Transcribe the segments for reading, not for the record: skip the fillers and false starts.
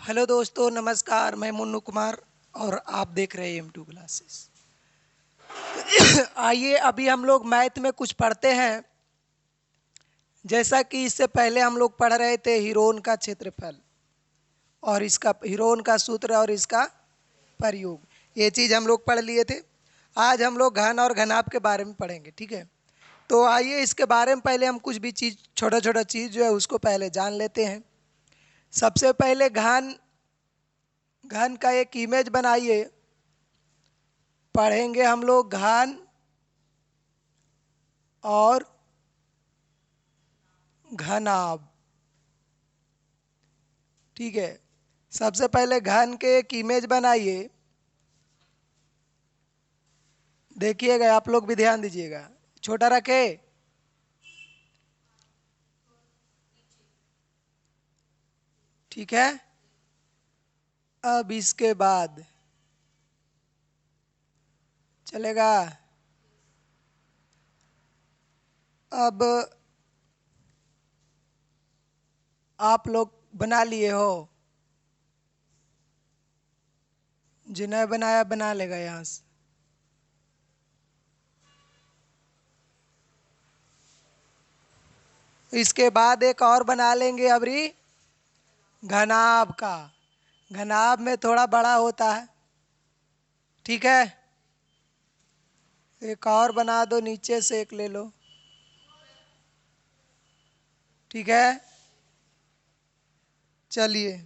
Hello दोस्तों, नमस्कार। मैं मुन्नू कुमार और आप देख रहे हैं M2 क्लासेस। आइए अभी हम लोग मैथ में कुछ पढ़ते हैं। जैसा कि इससे पहले हम लोग पढ़ रहे थे हीरोन का क्षेत्रफल और इसका हीरोन का सूत्र और इसका प्रयोग, ये चीज़ हम लोग पढ़ लिए थे। आज हम लोग घन और घनाभ के बारे में पढ़ेंगे, ठीक है। तो आइए इसके बारे में पहले हम कुछ भी चीज़, छोटा छोटा चीज़ जो है उसको पहले जान लेते हैं। सबसे पहले घन घन का एक इमेज बनाइए। पढ़ेंगे हम लोग घन और घनाभ, ठीक है। सबसे पहले घन के एक इमेज बनाइए। देखिएगा, आप लोग भी ध्यान दीजिएगा। छोटा रखे, ठीक है। अब इसके बाद चलेगा। अब आप लोग बना लिए हो, जिन्हें बनाया बना लेगा यहाँ से। इसके बाद एक और बना लेंगे अभी घनाभ का। घनाभ में थोड़ा बड़ा होता है, ठीक है। एक और बना दो, नीचे से एक ले लो, ठीक है। चलिए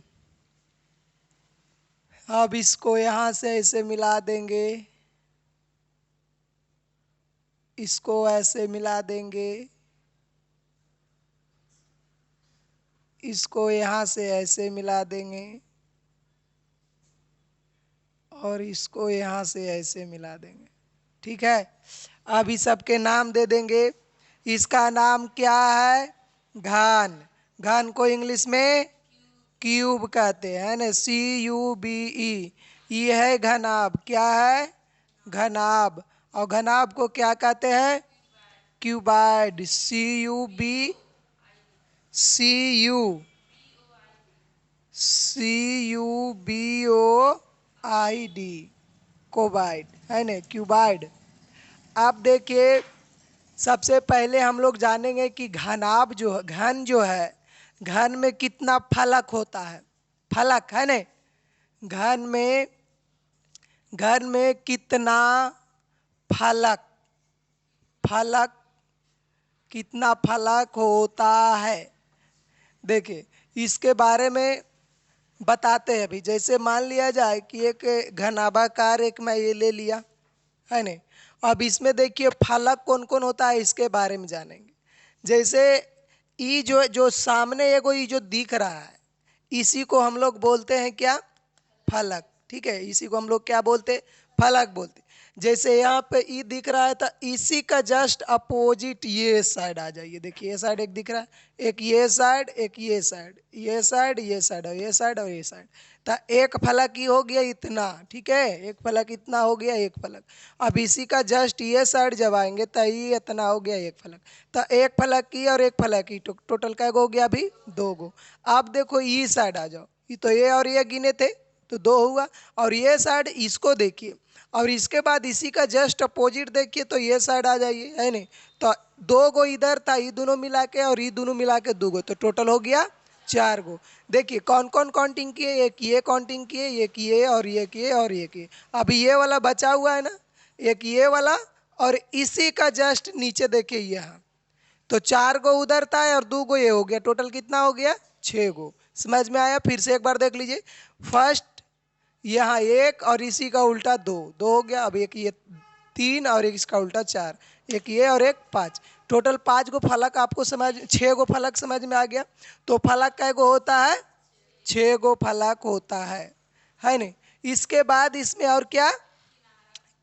अब इसको यहाँ से ऐसे मिला देंगे, इसको ऐसे मिला देंगे, इसको यहाँ से ऐसे मिला देंगे और इसको यहाँ से ऐसे मिला देंगे, ठीक है। अब इस सब के नाम दे देंगे। इसका नाम क्या है? घन। घन को इंग्लिश में क्यूब कहते हैं ना, CUBE। ये है घनाभ। क्या है? घनाभ। और घनाभ को क्या कहते हैं? क्यूबाइड। CUBOID, कोबाइड है ना, क्यूबाइड। अब देखिए, सबसे पहले हम लोग जानेंगे कि घनाभ जो है, घन जो है, घन में कितना फलक होता है। फलक है ना, घन में, घन में कितना फलक, फलक कितना फलक होता है। देखिए इसके बारे में बताते हैं। अभी जैसे मान लिया जाए कि एक घनाभाकार एक मैं ये ले लिया है ना। अब इसमें देखिए फलक कौन कौन होता है, इसके बारे में जानेंगे। जैसे ई जो सामने एगो ई जो दिख रहा है, इसी को हम लोग बोलते हैं क्या? फलक, ठीक है। इसी को हम लोग क्या बोलते? फलक बोलते। जैसे यहाँ पे ई दिख रहा है तो इसी का जस्ट अपोजिट ये साइड आ जाइए। देखिए ये साइड एक दिख रहा है, एक ये साइड, एक ये साइड, ये साइड, ये साइड और ये साइड और ये साइड। तो एक फलक ही हो गया इतना, ठीक है। एक फलक इतना हो गया, एक फलक। अब इसी का जस्ट ये साइड जब आएंगे तो ये इतना हो गया एक फलक। तो एक फलक की और एक फलक की टोटल क्या हो गया? अभी दो गो। अब देखो ये साइड आ जाओ, ये तो ये और ये गिने थे तो दो हुआ। और ये साइड इसको देखिए, और इसके बाद इसी का जस्ट अपोजिट देखिए तो ये साइड आ जाइए, है नहीं। तो दो गो इधर था, ये दोनों मिला के और ये दोनों मिला के दो गो, तो टोटल हो गया चार गो। देखिए कौन कौन काउंटिंग किए? एक ये काउंटिंग किए, एक ये और ये किए और ये किए। अभी ये वाला बचा हुआ है ना, एक ये वाला, और इसी का जस्ट नीचे देखिए यहाँ। तो चार गो उधर था और दो गो ये हो गया, टोटल कितना हो गया? छः गो। समझ में आया? फिर से एक बार देख लीजिए। फर्स्ट यहाँ एक और इसी का उल्टा दो, दो हो गया। अब एक ये तीन और एक इसका उल्टा चार, एक ये और एक पाँच, टोटल पाँच गो फलक आपको समझ, छः गो फलक समझ में आ गया। तो फलक कै गो होता है? छः गो फलक होता है नहीं। इसके बाद इसमें और क्या?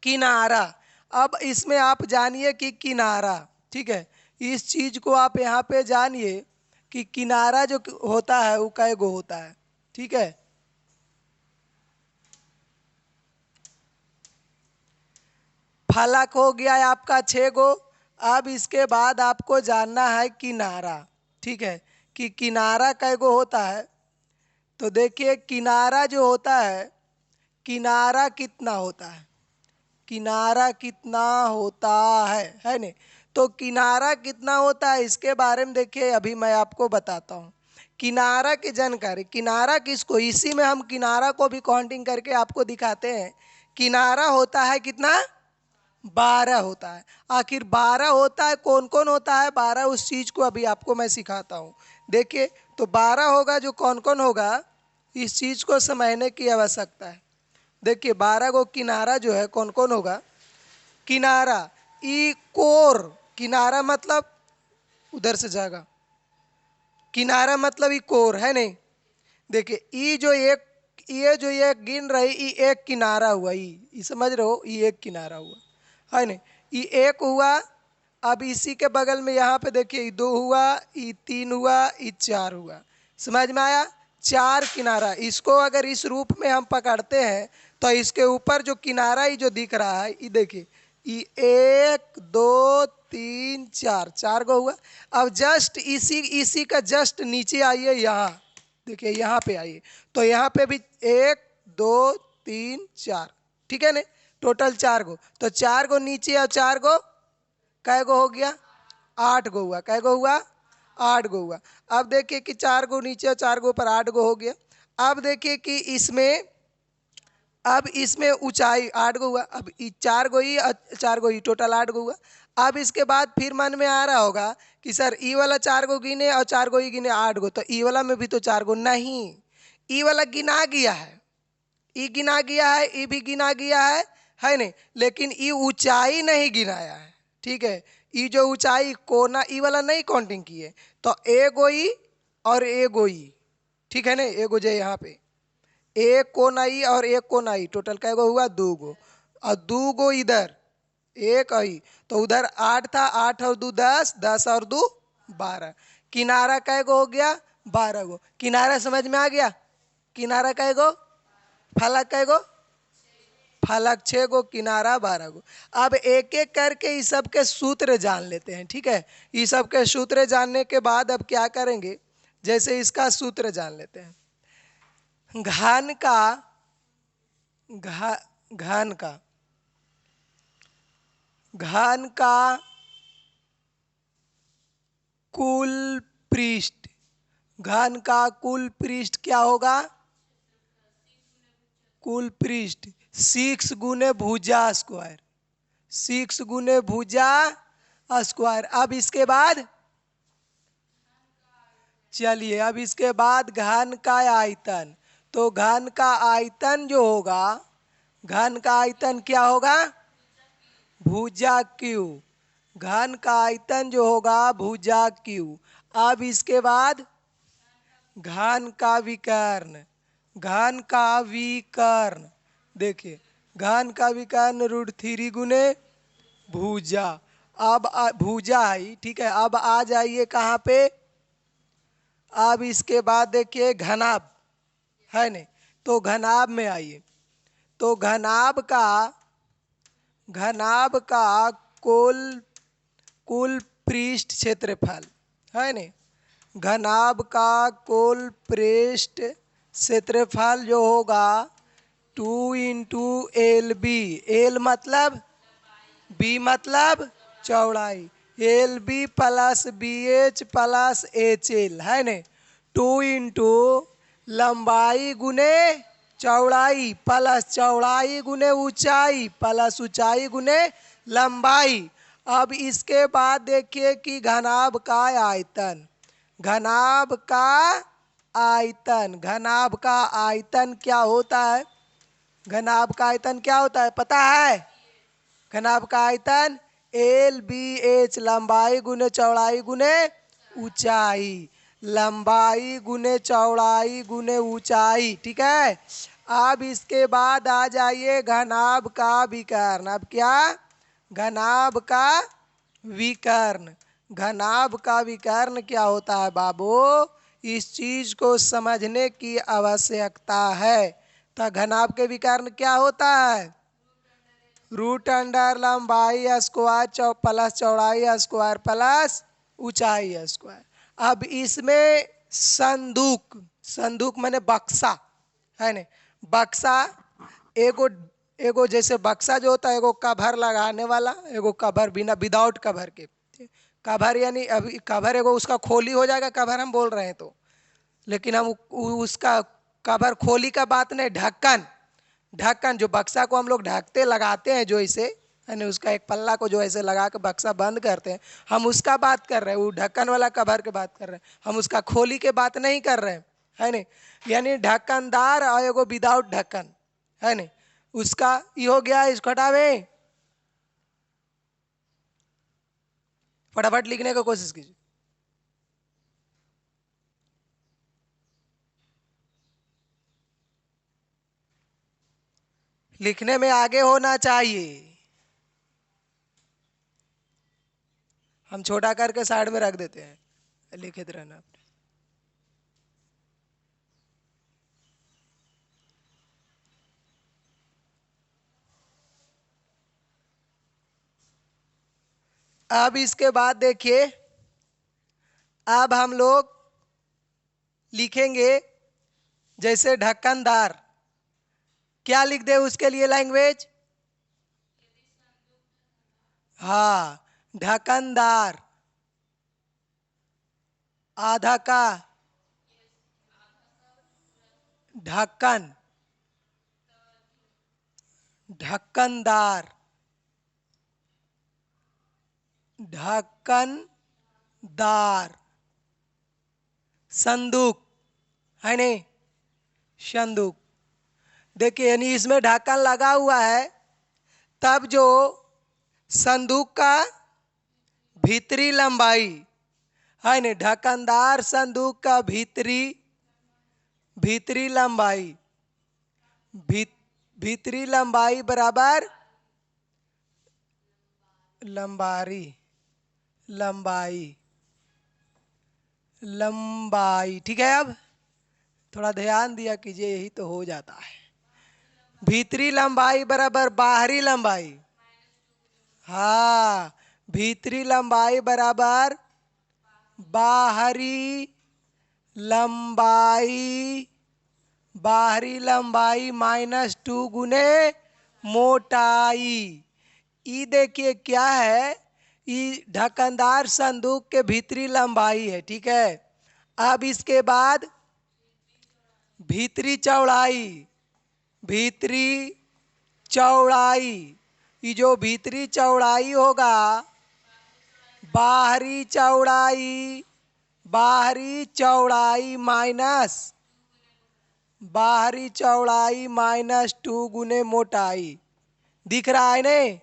किनारा। अब इसमें आप जानिए कि किनारा, ठीक है। इस चीज को आप यहाँ पे जानिए कि किनारा जो होता है वो कै गो होता है, ठीक है। फलक हो गया है आपका छः गो। अब इसके बाद आपको जानना है किनारा, ठीक है, कि किनारा कै गो होता है। तो देखिए किनारा जो होता है, किनारा कितना होता है, किनारा कितना होता है नहीं। तो किनारा कितना होता है इसके बारे में देखिए अभी मैं आपको बताता हूँ। किनारा की जानकारी, किनारा किसको, इसी में हम किनारा को भी काउंटिंग करके आपको दिखाते हैं। किनारा होता है कितना, 12 होता है। आखिर 12 होता है, कौन कौन होता है 12, उस चीज को अभी आपको मैं सिखाता हूँ। देखिए तो 12 होगा, जो कौन कौन होगा इस चीज को समझने की आवश्यकता है। देखिए 12 को किनारा जो है कौन कौन होगा। किनारा ई कोर, किनारा मतलब उधर से जाएगा, किनारा मतलब ई कोर है नहीं। देखिए ई जो एक, ये जो ये गिन रही ई एक किनारा हुआ, ई समझ रहे हो, ई एक किनारा हुआ है नहीं, ई एक हुआ। अब इसी के बगल में यहाँ पे देखिए ई 2 हुआ, ई 3 हुआ, ई 4 हुआ। समझ में आया, 4 किनारा। इसको अगर इस रूप में हम पकड़ते हैं तो इसके ऊपर जो किनारा ही जो दिख रहा है ये देखिए, ये 1 2 3 4, 4 गो हुआ। अब जस्ट इसी इसी का जस्ट नीचे आइए, यहाँ देखिए, यहाँ पे आइए तो यहाँ पे भी 1 2 3 4, ठीक है ना, टोटल 4 गो। तो 4 गो नीचे और 4 गो, कै गो हो गया, 8 गो हुआ। कै गो हुआ, 8 गो हुआ। अब देखिए कि 4 गो नीचे और 4 गो ऊपर, 8 गो हो गया। अब देखिए कि इसमें, अब इसमें ऊंचाई 8 गो हुआ। अब 4 गो ही 4 गो ही, टोटल 8 गो हुआ। अब इसके बाद फिर मन में आ रहा होगा कि सर ई वाला 4 गो गिने और 4 गो ही गिने 8 गो, तो ई वाला में भी तो 4 गो नहीं, ई वाला गिना गया है, ई गिना गया है, ई भी गिना गया है नहीं, लेकिन ई ऊंचाई नहीं गिनाया है। ठीक है, ई जो ऊंचाई कोना ई वाला नहीं काउंटिंग किए, तो ए गोई और ए गोई, ठीक है ना, ए गो जे यहाँ पे एक कोनाई और एक कोनाई, टोटल कै गो हुआ, 2 गो। और 2 गो इधर, एक आई, तो उधर 8 था, 8 और 2 10, 10 और 2 12। किनारा कै गो हो गया, 12 गो। किनारा समझ में आ गया, किनारा कै गो, फलक कै गो, फलक 6 गो, किनारा 12 गो। अब एक एक करके इस सब के सूत्र जान लेते हैं। ठीक है, इस सब के सूत्र जानने के बाद अब क्या करेंगे, जैसे इसका सूत्र जान लेते हैं। घन का, घन का, घन का कुल पृष्ठ, घन का कुल पृष्ठ क्या होगा, कुल पृष्ठ 6 गुने भुजा स्क्वायर, 6 गुने भुजा स्क्वायर। अब इसके बाद चलिए, अब इसके बाद घन का आयतन, तो घन का आयतन जो होगा, घन का आयतन क्या होगा, भुजा क्यू, घन का आयतन जो होगा भुजा क्यू। अब इसके बाद घन का विकर्ण, घन का विकर्ण, देखिए घन का विकर्ण √3 गुने भुजा। अब भुजा है, ठीक है। अब आ जाइए कहाँ पे, अब इसके बाद देखिए घनाभ है नहीं, तो घनाभ में आइए। तो घनाभ का, घनाभ का कुल, कुल पृष्ठ क्षेत्रफल है नहीं, घनाभ का कुल पृष्ठ क्षेत्रफल जो होगा 2 इंटू एल बी, एल मतलब, बी मतलब चौड़ाई, L B plus B H plus H L है न, 2 इंटू लंबाई गुने चौड़ाई प्लस चौड़ाई गुने ऊंचाई प्लस ऊंचाई गुने लंबाई। अब इसके बाद देखिए कि घनाभ का आयतन, घनाभ का आयतन, घनाभ का आयतन क्या होता है, घनाभ का आयतन क्या होता है पता है, घनाभ का आयतन एल बी एच, लंबाई गुने चौड़ाई गुने ऊंचाई, लंबाई गुने चौड़ाई गुने ऊंचाई। ठीक है, अब इसके बाद आ जाइए घनाभ का विकर्ण। अब क्या, घनाभ का विकर्ण, घनाभ का विकर्ण क्या होता है बाबू, इस चीज को समझने की आवश्यकता है। तो घनाभ के विकर्ण क्या होता है, √अंडर लंबाई स्क्वायर प्लस चौड़ाई स्क्वायर प्लस ऊंचाई स्क्वायर। अब इसमें संदूक, संदूक माने बक्सा, है ने। बक्सा एगो एगो जैसे बक्सा जो होता है एगो कवर लगाने वाला, एगो कवर बिना विदाउट कवर के। कवर यानी अभी कवर एगो उसका खोली हो जाएगा, कवर हम बोल रहे हैं तो, लेकिन हम उसका कवर खोली का बात नहीं, ढक्कन। ढक्कन जो बक्सा को हम लोग ढकते लगाते हैं जो इसे, यानी उसका एक पल्ला को जो ऐसे लगा के बक्सा बंद करते हैं, हम उसका बात कर रहे हैं। वो ढक्कन वाला कवर की बात कर रहे हैं, हम उसका खोली के बात नहीं कर रहे हैं, है नहीं। यानी ढक्कनदार और एगो विदाउट ढक्कन, है नहीं। उसका ये हो गया, इसको हटावे। फटाफट लिखने की कोशिश कीजिए। लिखने में आगे होना चाहिए। हम छोटा करके साइड में रख देते हैं, लिखित रहना। अब इसके बाद देखिए, अब हम लोग लिखेंगे जैसे ढक्कनदार। क्या लिख दे उसके लिए लैंग्वेज? हाँ, ढक्कनदार, आधा का ढक्कन, ढक्कनदार, ढक्कनदार, संदूक, है नहीं, संदूक। देखिए यानी इसमें ढक्कन लगा हुआ है, तब जो संदूक का भीतरी लंबाई, है नहीं, ढक्कनदार संदूक का भीतरी भीतरी लंबाई, भीतरी लंबाई बराबर लंबाई, लंबाई, लंबाई। ठीक है, अब थोड़ा ध्यान दिया कीजिए, यही तो हो जाता है। भीतरी लंबाई बराबर बाहरी लंबाई। हाँ, भीतरी लंबाई बराबर बाहरी लंबाई, बाहरी लंबाई -2 गुने मोटाई। ई देखिए क्या है, ई ढक्कनदार संदूक के भीतरी लंबाई है। ठीक है, अब इसके बाद भीतरी चौड़ाई, भीतरी चौड़ाई, ये जो भीतरी चौड़ाई होगा, बाहरी चौड़ाई, बाहरी चौड़ाई माइनस बाहरी चौड़ाई -2 गुने मोटाई। दिख रहा है नहीं?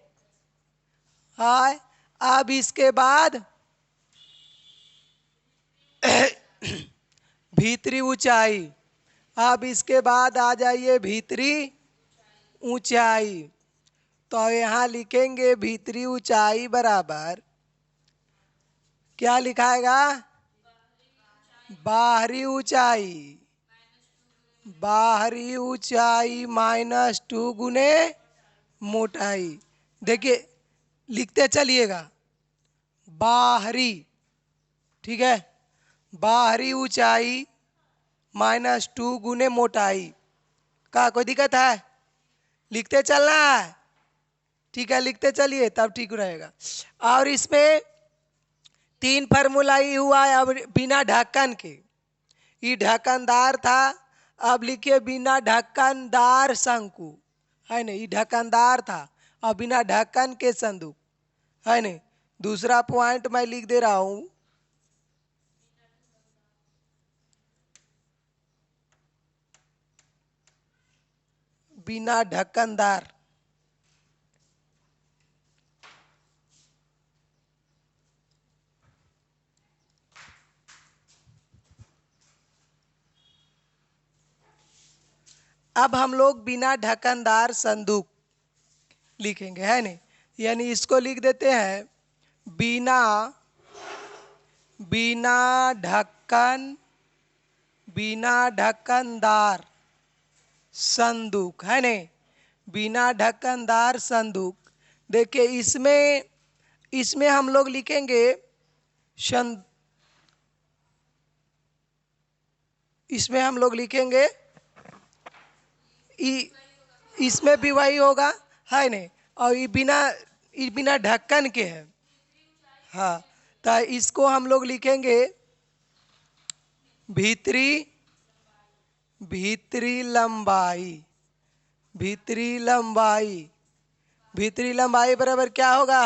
हाँ, अब इसके बाद भीतरी ऊंचाई। अब इसके बाद आ जाइए भीतरी ऊंचाई। तो यहाँ लिखेंगे भीतरी ऊंचाई बराबर, क्या लिखाएगा? बाहरी ऊंचाई, बाहरी ऊंचाई -2 गुने मोटाई। देखिए लिखते चलिएगा, बाहरी, ठीक है, बाहरी ऊंचाई -2 गुने मोटाई। का कोई दिक्कत है? लिखते चलना है, ठीक है, लिखते चलिए तब ठीक रहेगा। और इसमें 3 फार्मूला ही हुआ है। अब बिना ढक्कन के, ये ढक्कनदार था, अब लिखिए बिना ढक्कनदार शंकु, है नहीं, ये ढक्कनदार था और बिना ढक्कन के संदूक, है नहीं। दूसरा पॉइंट मैं लिख दे रहा हूं, बिना ढक्कनदार। अब हम लोग बिना ढक्कनदार संदूक लिखेंगे, है नहीं। यानी इसको लिख देते हैं बिना बिना ढक्कन, बिना ढक्कनदार संदूक, है नहीं, बिना ढक्कनदार संदूक। देखिए इसमें इसमें हम लोग लिखेंगे इसमें हम लोग लिखेंगे ई, इसमें भी वही होगा, है नहीं। और ये बिना ढक्कन के है। हाँ, तो इसको हम लोग लिखेंगे भीतरी भीतरी लंबाई। भीतरी लंबाई, भीतरी लंबाई बराबर क्या होगा?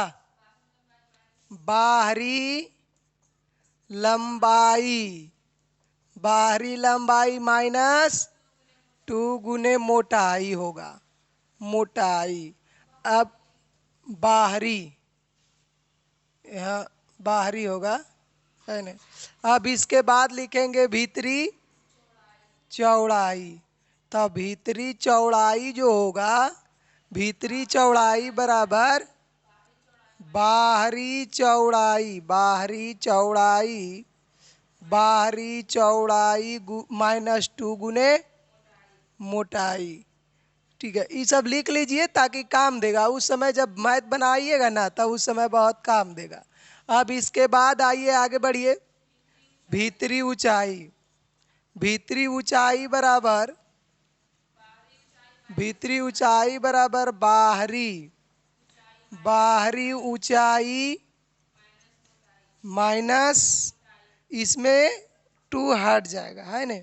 बाहरी लंबाई। बाहरी लंबाई माइनस 2 गुने मोटाई होगा। मोटाई। अब बाहरी, यहाँ बाहरी होगा, है ना। अब इसके बाद लिखेंगे भीतरी चौड़ाई। तो भीतरी चौड़ाई जो होगा, भीतरी चौड़ाई बराबर बाहरी चौड़ाई। बाहरी चौड़ाई, बाहरी चौड़ाई माइनस 2 गुने मोटाई। ठीक है, ये सब लिख लीजिए ताकि काम देगा उस समय जब मैथ बनाइएगा ना, तब उस समय बहुत काम देगा। अब इसके बाद आइए आगे बढ़िए। भीतरी ऊंचाई। भीतरी ऊंचाई बराबर, भीतरी ऊंचाई बराबर बाहरी, बाहरी ऊंचाई माइनस, इसमें 2 हट जाएगा, है ना,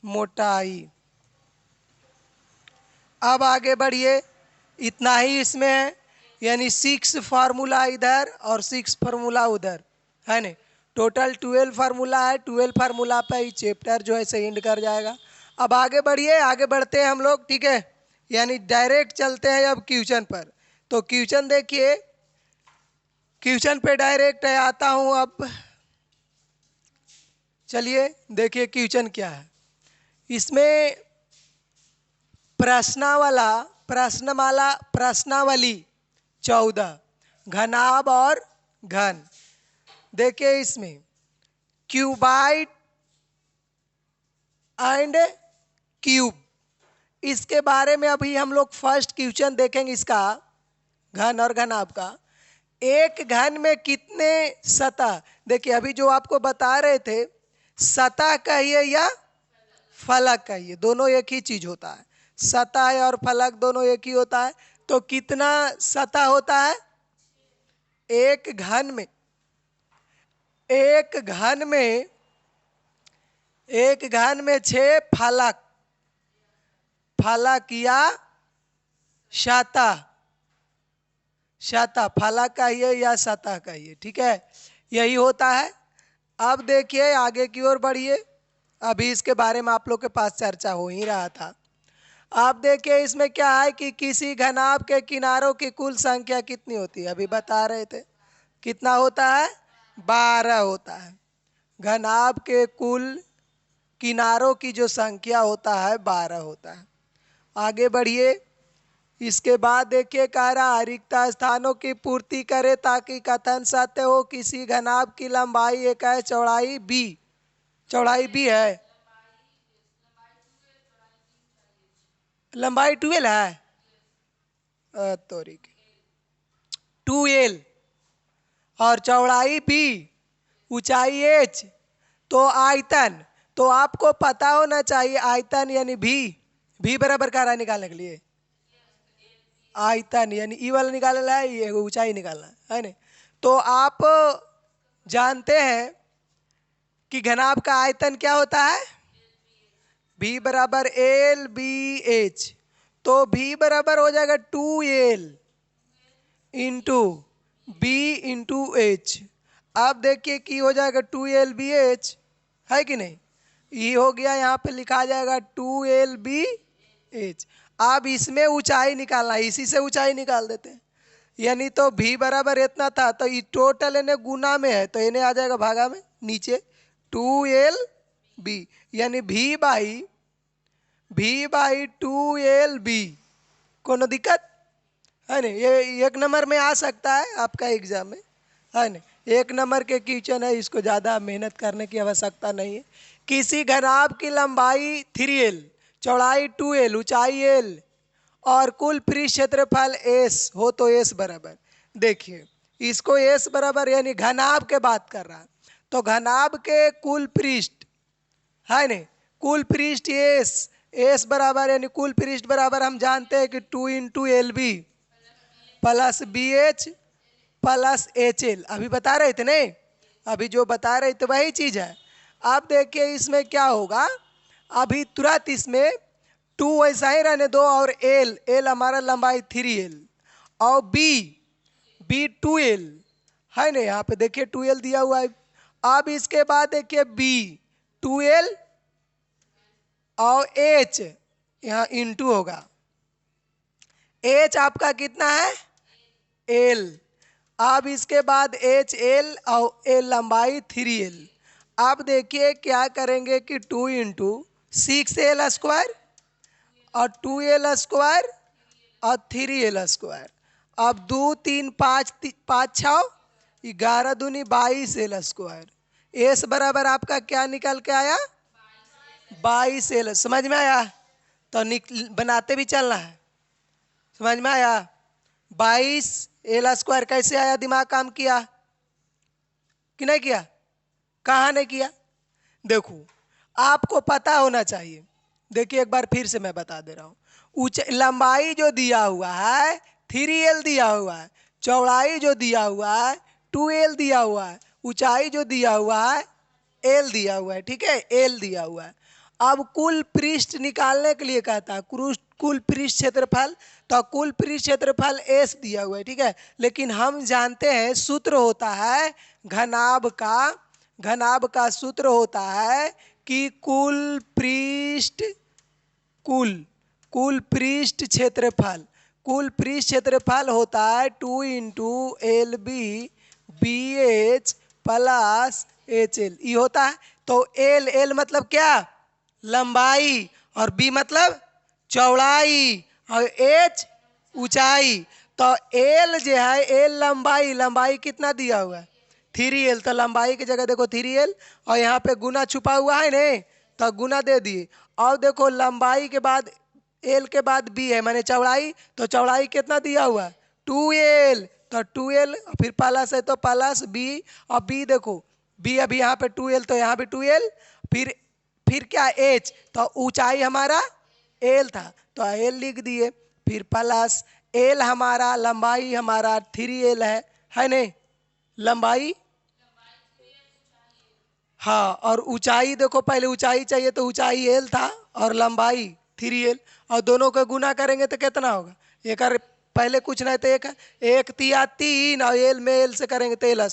मोटाई। अब आगे बढ़िए, इतना ही इसमें है, यानी 6 फार्मूला इधर और 6 फार्मूला उधर, है ना। टोटल 12 फार्मूला है। 12 फार्मूला पे ही चैप्टर जो है से एंड कर जाएगा। अब आगे बढ़िए, आगे बढ़ते हैं हम लोग, ठीक है। यानी डायरेक्ट चलते हैं अब क्वेश्चन पर। तो क्वेश्चन देखिए, क्वेश्चन पे डायरेक्ट आता हूँ अब। चलिए देखिए क्वेश्चन क्या है। इसमें प्रश्नावली 14, घनाभ और घन। देखिए इसमें क्यूबाइड एंड क्यूब, इसके बारे में अभी हम लोग फर्स्ट क्वेश्चन देखेंगे इसका, घन और घनाभ का। एक घन में कितने सतह, देखिए अभी जो आपको बता रहे थे, सतह कहिए या फलक कहिए, दोनों एक ही चीज होता है। सतह और फलक दोनों एक ही होता है। तो कितना सतह होता है एक घन में? एक घन में, एक घन में 6 फलक, फलक या सतह, सतह फलक कहिए या सतह कहिए, ठीक है, यही होता है। अब देखिए आगे की ओर बढ़िए, अभी इसके बारे में आप लोग के पास चर्चा हो ही रहा था। आप देखिए इसमें क्या है कि किसी घनाभ के किनारों की कुल संख्या कितनी होती है, अभी बता रहे थे कितना होता है, 12 होता है। घनाभ के कुल किनारों की जो संख्या होता है 12 होता है। आगे बढ़िए, इसके बाद देखिए कह रहा रिक्त स्थानों की पूर्ति करे ताकि कथन सत्य हो। किसी घनाभ की लंबाई एक है, चौड़ाई बी, चौड़ाई बी है, लंबाई 12 है, तोरी 2L, और चौड़ाई बी, ऊंचाई h। तो आयतन, तो आपको पता होना चाहिए आयतन यानी भी बराबर क्या रहा निकालने के लिए, आयतन यानी ई वाला निकालना है, ये ऊंचाई निकालना है ना। तो आप जानते हैं कि घनाभ का आयतन क्या होता है, भी बराबर LBH। तो भी बराबर हो जाएगा 2L into B into H. अब देखिए कि हो जाएगा 2LBH, है कि नहीं, ये हो गया, यहाँ पे लिखा जाएगा 2LBH। अब इसमें ऊंचाई निकालना है, इसी से ऊंचाई निकाल देते हैं। यानी तो भी बराबर इतना था, तो ये टोटल इन्हें गुना में है, तो इन्हें आ जाएगा भागा में नीचे 2LB, यानी भी बाई 2LB। कोनो दिक्कत है नहीं, ये 1 नंबर में आ सकता है आपका एग्जाम में, है नहीं, 1 नंबर के क्वेश्चन है, इसको ज़्यादा मेहनत करने की आवश्यकता नहीं है। किसी घनाभ की लंबाई 3L, चौड़ाई 2L, ऊंचाई L और कुल पृष्ठ क्षेत्रफल S हो तो S बराबर, देखिए इसको S बराबर यानी घनाभ के बात कर रहा है, तो घनाभ के कुल पृष्ठ, है नहीं, कुल पृष्ठ एस, एस बराबर यानी कुल पृष्ठ बराबर हम जानते हैं कि 2 into L B plus B H plus H L. अभी बता रहे थे नहीं, अभी जो बता रहे थे वही चीज है। अब देखिए इसमें क्या होगा, अभी तुरंत इसमें 2 वैसा ही रहने दो और एल, एल हमारा लंबाई 3 एल और बी, बी 2 एल है ना, यहाँ पे देखिए 2 एल दिया हुआ है। अब इसके बाद देखिए बी 2 एल और एच यहाँ इंटू होगा, एच आपका कितना है एल। अब इसके बाद एच एल और एल लंबाई 3 एल। अब देखिए क्या करेंगे कि 2 इंटू 6 एल स्क्वायर और 2 एल स्क्वायर और 3 एल स्क्वायर। अब 2 3 5 5 6 11 दूनी 22 एल स्क्वायर। एस बराबर आपका क्या निकल के आया 22 एल। समझ में आया, तो बनाते भी चलना है। समझ में आया, 22 एल स्क्वायर कैसे आया, दिमाग काम किया कि नहीं किया, कहाँ नहीं किया। देखो आपको पता होना चाहिए, देखिए एक बार फिर से मैं बता दे रहा हूँ। लंबाई जो दिया हुआ है 3 एल दिया हुआ है, चौड़ाई जो दिया हुआ है 2 एल दिया हुआ है, ऊंचाई जो दिया हुआ है एल दिया हुआ है, ठीक है, एल दिया हुआ है। अब कुल पृष्ठ निकालने के लिए कहता है कुल पृष्ठ क्षेत्रफल, तो कुल पृष्ठ क्षेत्रफल एस दिया हुआ है, ठीक है। लेकिन हम जानते हैं सूत्र होता है घनाभ का, घनाभ का सूत्र होता है कि कुल पृष्ठ, कुल पृष्ठ क्षेत्रफल, कुल पृष्ठ क्षेत्रफल होता है 2 into L B B H plus H L, ये होता है। तो एल, एल मतलब क्या लंबाई और बी मतलब चौड़ाई और एच ऊंचाई। तो एल जो है एल लंबाई, लंबाई कितना दिया हुआ है 3 एल, तो लंबाई की जगह देखो 3 एल और यहाँ पे गुना छुपा हुआ है नहीं, तो गुना दे दिए। और देखो लंबाई के बाद एल के बाद बी है माने चौड़ाई, तो चौड़ाई कितना दिया हुआ है 2 एल, तो 2 एल फिर प्लस है तो प्लस बी, और बी देखो बी अभी यहाँ पे 2 एल तो यहाँ भी 2 एल, फिर क्या एच, तो ऊंचाई हमारा एल था तो एल लिख दिए, फिर प्लस एल हमारा लंबाई हमारा 3 एल है नहीं, लंबाई हाँ, और ऊंचाई देखो पहले ऊंचाई चाहिए तो ऊंचाई एल था और लंबाई 3 एल, और दोनों को गुना करेंगे तो कितना होगा, एक पहले कुछ नहीं तो एक, एक तिया 3 और एल में एल से करेंगे तो एल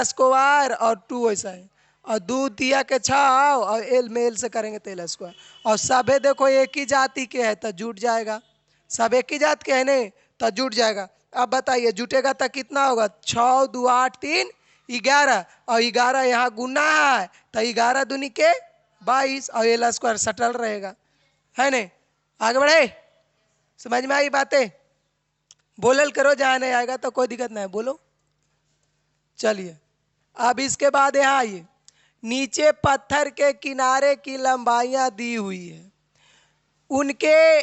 स्क्वायर और 2 वैसा है, और 2 तिया के 6 और एल में एल से करेंगे तो एल स्क्वायर। और सभे देखो एक ही जाति के है तो जुट जाएगा, सब एक ही जात के है नहीं तो जुट जाएगा। अब बताइए जुटेगा तो कितना होगा 6 2 8 3 11, और 11 यहाँ गुना है तो 11 दूनी के 22 और एल स्क्वायर सटल रहेगा, है नहीं। आगे बढ़े, समझ में आई बातें, बोलल करो, जहाँ नहीं आएगा तो कोई दिक्कत नहीं, बोलो। चलिए अब इसके बाद यहाँ आइए, नीचे पत्थर के किनारे की लंबाइयाँ दी हुई है, उनके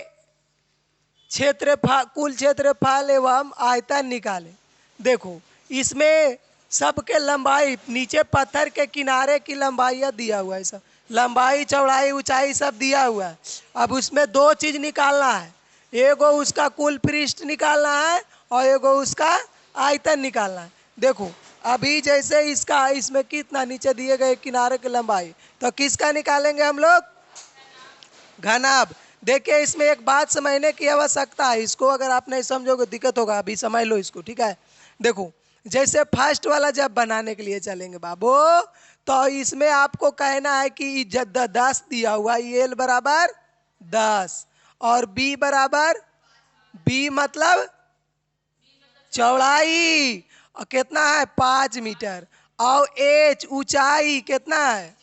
क्षेत्रफल, कुल क्षेत्रफल एवं आयतन निकाले। देखो इसमें सबके लंबाई, नीचे पत्थर के किनारे की लंबाइयाँ दिया हुआ है, सब लंबाई चौड़ाई ऊंचाई सब दिया हुआ है। अब उसमें 2 चीज निकालना है, एगो उसका कुल पृष्ठ निकालना है और एगो उसका आयतन निकालना है। देखो अभी जैसे इसका, इसमें कितना नीचे दिए गए किनारे की लंबाई, तो किसका निकालेंगे हम लोग घनाभ। देखिए इसमें एक बात समझने की आवश्यकता है, इसको अगर आप नहीं समझोगे दिक्कत होगा, अभी समझ लो इसको, ठीक है। देखो जैसे फर्स्ट वाला जब बनाने के लिए चलेंगे बाबू, तो इसमें आपको कहना है कि 10 दिया हुआ, एल बराबर 10 और बी बराबर, बी मतलब चौड़ाई और कितना है 5 मीटर, और एच ऊंचाई कितना है।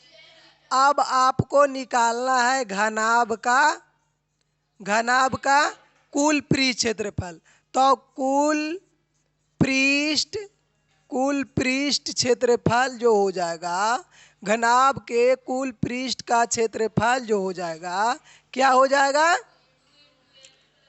अब आपको निकालना है घनाभ का, घनाभ का कुल पृष्ठ क्षेत्रफल। तो कुल पृष्ठ क्षेत्रफल जो हो जाएगा, घनाभ के कुल पृष्ठ का क्षेत्रफल जो हो जाएगा, क्या हो जाएगा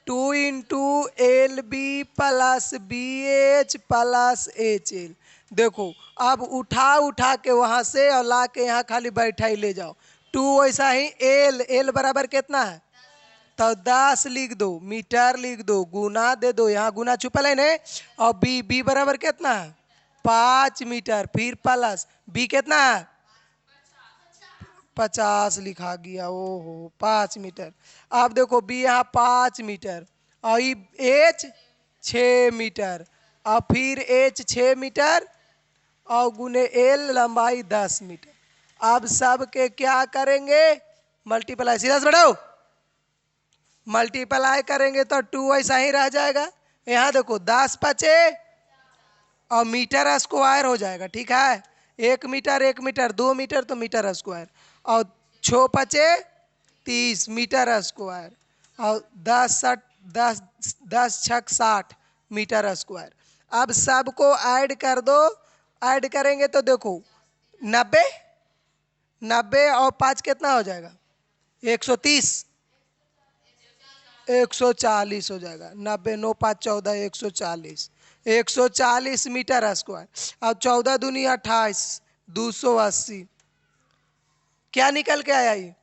2 into L B plus B H plus H L. देखो अब उठा के वहां से और ला के यहाँ खाली बैठा ही ले जाओ, टू वैसा ही एल, एल बराबर कितना है? तो 10 लिख दो, मीटर लिख दो, गुना दे दो, यहाँ गुना छुपल है ने। और बी, बी बराबर कितना है? 5 मीटर, फिर प्लस बी कितना है? 50 लिखा गया, ओहो 5 मीटर। अब देखो बी यहाँ 5 मीटर और एच 6 मीटर और फिर एच 6 मीटर और गुने एल लंबाई 10 मीटर। अब सब के क्या करेंगे? मल्टीप्लाई, सीधा से बढ़ाओ, मल्टीप्लाई करेंगे तो 2 ऐसा ही रह जाएगा। यहाँ देखो 10 पचे और मीटर स्क्वायर हो जाएगा, ठीक है। 1 मीटर 1 मीटर 2 मीटर तो मीटर स्क्वायर और 6 पचे 30 मीटर स्क्वायर और 10 छक 60 मीटर स्क्वायर। अब सबको ऐड कर दो, ऐड करेंगे तो देखो 90, 90 और 5 कितना हो जाएगा? 130, 140 हो जाएगा। 90 9 5 14 140, 140 मीटर स्क्वायर। अब 14 दूनी 28, 280। क्या निकल के आया ये?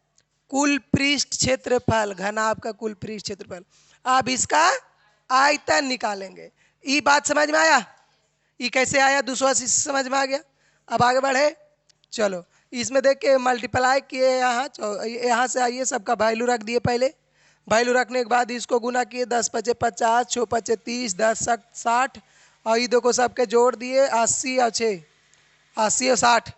कुल पृष्ठ क्षेत्रफल, घनाभ का कुल पृष्ठ क्षेत्रफल। अब इसका आयतन निकालेंगे। ये बात समझ में आया? ये कैसे आया? 280 समझ में आ गया। अब आगे बढ़े, चलो इसमें देख के मल्टीप्लाई किए, यहाँ से आइए, सबका वैल्यू रख दिए पहले। वैल्यू रखने के बाद इसको गुना किए, 10 पचे 50, 6 पचे 30, 10 60 और ये देखो सबके जोड़ दिए, 80 और 6, 80 और 60,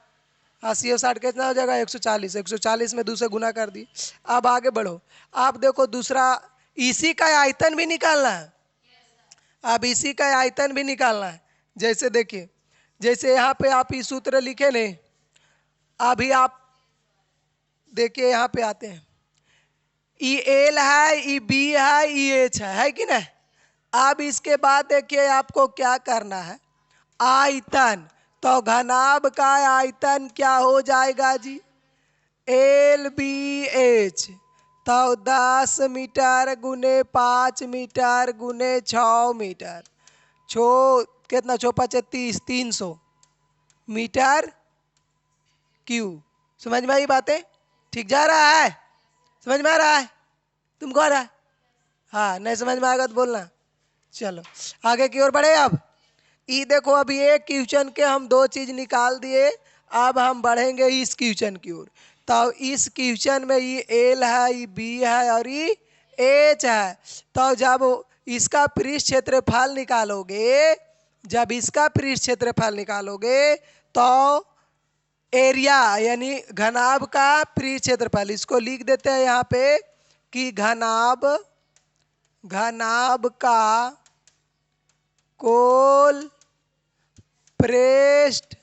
80 और 60 कितना हो जाएगा? 140, 140 में 2 से गुना कर दी। अब आगे बढ़ो, आप देखो दूसरा, इसी का आयतन भी निकालना है। अब इसी का आयतन भी निकालना है। जैसे देखिए, जैसे यहाँ पे आप ये सूत्र लिखे ने, अभी आप देखिए यहाँ पे आते हैं, ई एल है, ई बी है, ई एच है कि नहीं? अब इसके बाद देखिए आपको क्या करना है, आयतन। तो घनाभ का आयतन क्या हो जाएगा जी? L B H. तो 10 मीटर गुने 5 मीटर गुने 6 मीटर, छो कितना? 6 5 30, 300 मीटर क्यू। समझ में आई बातें? ठीक जा रहा है? समझ में आ रहा है? तुमको आ रहा है? हाँ, नहीं समझ में आएगा तो बोलना। चलो आगे की ओर बढ़े। अब ये देखो, अभी एक क्वेश्चन के हम 2 चीज निकाल दिए। अब हम बढ़ेंगे इस क्वेश्चन की ओर। तो इस क्वेश्चन में ये एल है, ये बी है और ये एच है। तो जब इसका पृष्ठ क्षेत्रफल निकालोगे, जब इसका पृष्ठ क्षेत्रफल निकालोगे तो एरिया यानी घनाभ का पृष्ठ क्षेत्रफल, इसको लिख देते हैं यहाँ पे कि घनाभ, घनाभ का कुल पृष्ठ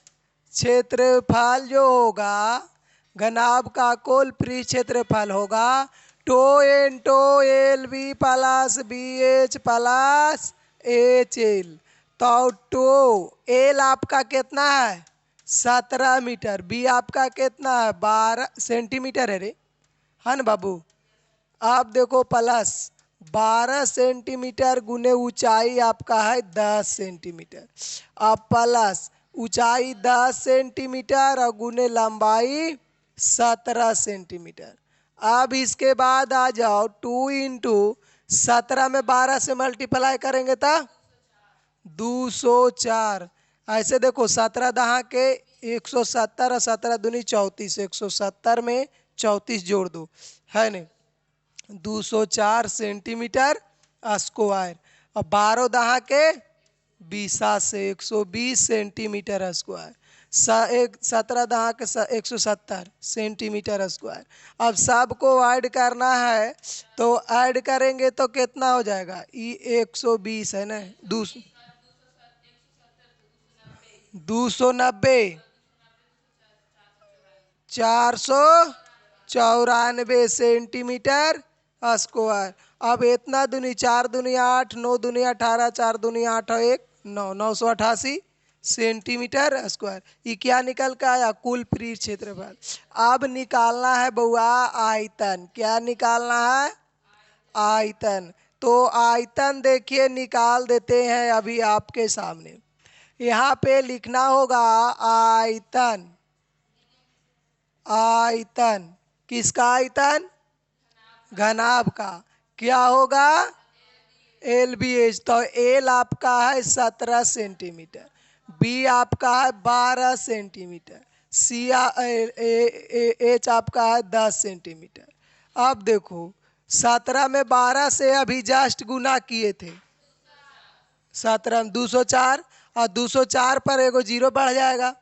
क्षेत्रफल जो होगा, घनाभ का कुल पृष्ठ क्षेत्रफल होगा टो एन two L B plus B H plus H L. तो टो एल आपका कितना है? 17 मीटर। बी आपका कितना है? 12 सेंटीमीटर है रे, है ना बाबू? आप देखो प्लस 12 सेंटीमीटर गुने ऊंचाई आपका है 10 सेंटीमीटर। अब प्लस ऊंचाई 10 सेंटीमीटर और गुने लंबाई 17 सेंटीमीटर। अब इसके बाद आ जाओ 2 इंटू 17 में 12 से मल्टीप्लाई करेंगे तो 204। ऐसे देखो 17 दहा के 170 और 17 दूनी 34, 170 में 34 जोड़ दो, है नहीं? 204 सेंटीमीटर स्क्वायर और 12 दहा के 20 से 120 सेंटीमीटर स्क्वायर। 17 दहा के 170 सेंटीमीटर स्क्वायर। अब सबको ऐड करना है, तो ऐड करेंगे तो कितना हो जाएगा? ये 120 है ना, 290, 494 सेंटीमीटर स्क्वायर। अब इतना दूनी 4 दूनी 8, 9 दूनी 18, 4 दूनी 8 और 1 9, 988 सेंटीमीटर स्क्वायर। ये क्या निकल के आया? कुल पृष्ठ क्षेत्रफल। अब निकालना है बउआ आयतन। क्या निकालना है? आयतन। तो आयतन देखिए निकाल देते हैं अभी आपके सामने। यहाँ पे लिखना होगा आयतन। आयतन किसका आयतन? घनाभ का। क्या होगा? LBH। तो एल आपका है 17 सेंटीमीटर, बी आपका है 12 सेंटीमीटर, सी एच आपका है 10 सेंटीमीटर। अब देखो 17 में 12 से अभी जस्ट गुना किए थे, 17 में 204, और 204 पर एगो जीरो बढ़ जाएगा,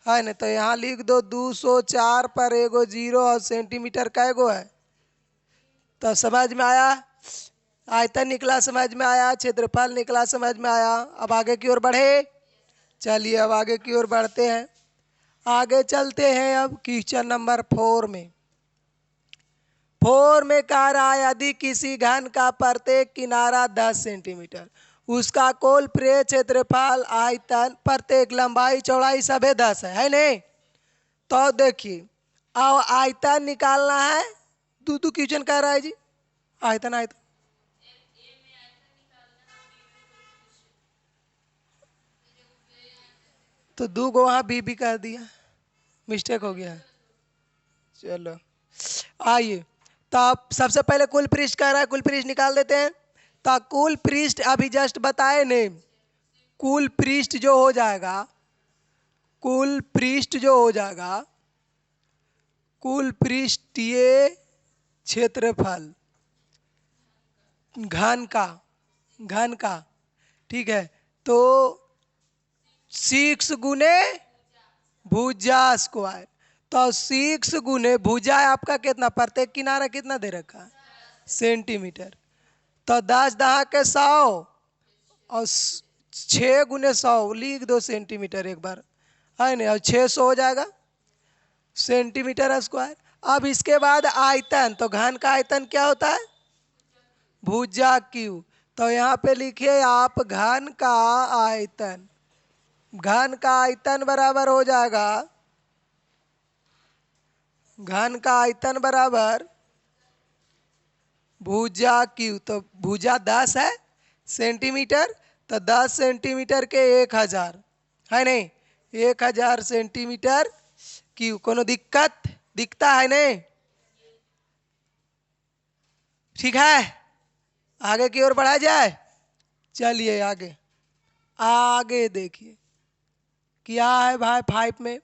है ना? तो यहाँ लिख दो 204 पर एगो जीरो, और सेंटीमीटर का एगो है। तो समझ में आया? आयतन निकला, समझ में आया? क्षेत्रफल निकला, समझ में आया? अब आगे की ओर बढ़े। चलिए अब आगे की ओर बढ़ते हैं। आगे चलते हैं अब क्वेश्चन नंबर 4 में। 4 में कह रहा है यदि किसी घन का प्रत्येक किनारा 10 सेंटीमीटर, उसका कुल प्रेय क्षेत्रफल, आयतन, प्रत्येक लंबाई चौड़ाई सभी 10 है नहीं? तो देखिए अब आयतन निकालना है। दू क्वेश्चन कह रहा है जी, आयतन आयतन। तो दो गो वहाँ बी कर दिया, मिस्टेक हो गया। चलो आइए, तो आप सबसे पहले कुल पृष्ठ कह रहा है, कुल पृष्ठ निकाल देते हैं। तो कुल पृष्ठ अभी जस्ट बताए ने, कुल पृष्ठ जो हो जाएगा, कुल पृष्ठ जो हो जाएगा, कुल पृष्ठीय क्षेत्रफल घन का, घन का, ठीक है? तो 6 गुने भुजा स्क्वायर। तो 6 गुने भुजा आपका कितना, प्रत्येक किनारा कितना दे रखा है? सेंटीमीटर। तो 10 दहा के 100, और 6 गुने 100 लिख दो सेंटीमीटर एक बार, है ना? और 600 हो जाएगा सेंटीमीटर स्क्वायर। अब इसके बाद आयतन, तो घन का आयतन क्या होता है? भुजा क्यू। तो यहाँ पे लिखिए आप घन का आयतन, घन का आयतन बराबर हो जाएगा, घन का आयतन बराबर भुजा क्यू। तो भुजा 10 है सेंटीमीटर, तो 10 सेंटीमीटर के 1000, है नहीं? 1000 सेंटीमीटर क्यू। कोनो दिक्कत दिखता है नहीं? ठीक है, आगे की ओर बढ़ा जाए। चलिए आगे, आगे देखिए क्या है भाई 5 में।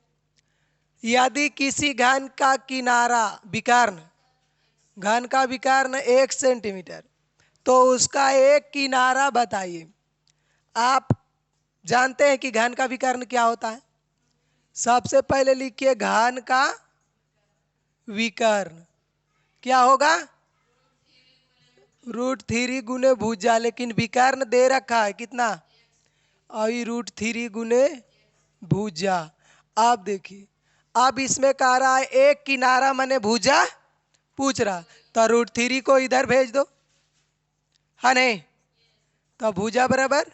यदि किसी घन का किनारा विकर्ण, घन का विकर्ण 1 सेंटीमीटर, तो उसका एक किनारा बताइए। आप जानते हैं कि घन का विकर्ण क्या होता है? सबसे पहले लिखिए घन का विकर्ण क्या होगा? √3 गुने भुजा, लेकिन विकर्ण दे रखा है कितना? और √3 गुने भुजा। अब देखिए, अब इसमें कह रहा है एक किनारा माने भुजा पूछ रहा, तो √3 को इधर भेज दो, है नहीं? तो भुजा बराबर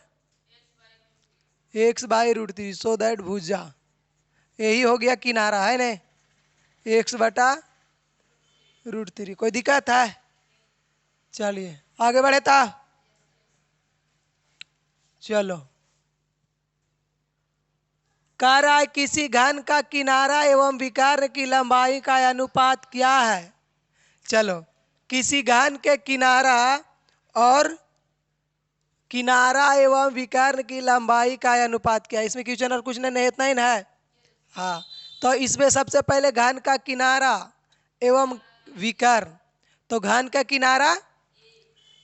x/√3, सो दैट भुजा यही हो गया किनारा, है नहीं? x/√3। कोई दिक्कत है? चलिए आगे बढ़े था। चलो कह रहा है किसी घन का किनारा एवं विकर्ण की लंबाई का अनुपात क्या है? चलो किसी घन के किनारा और किनारा एवं विकर्ण की लंबाई का अनुपात क्या है? इसमें क्वेश्चन और कुछ नहीं, इतना ही है। हाँ, तो इसमें सबसे पहले घन का किनारा एवं विकर्ण, तो घन का किनारा,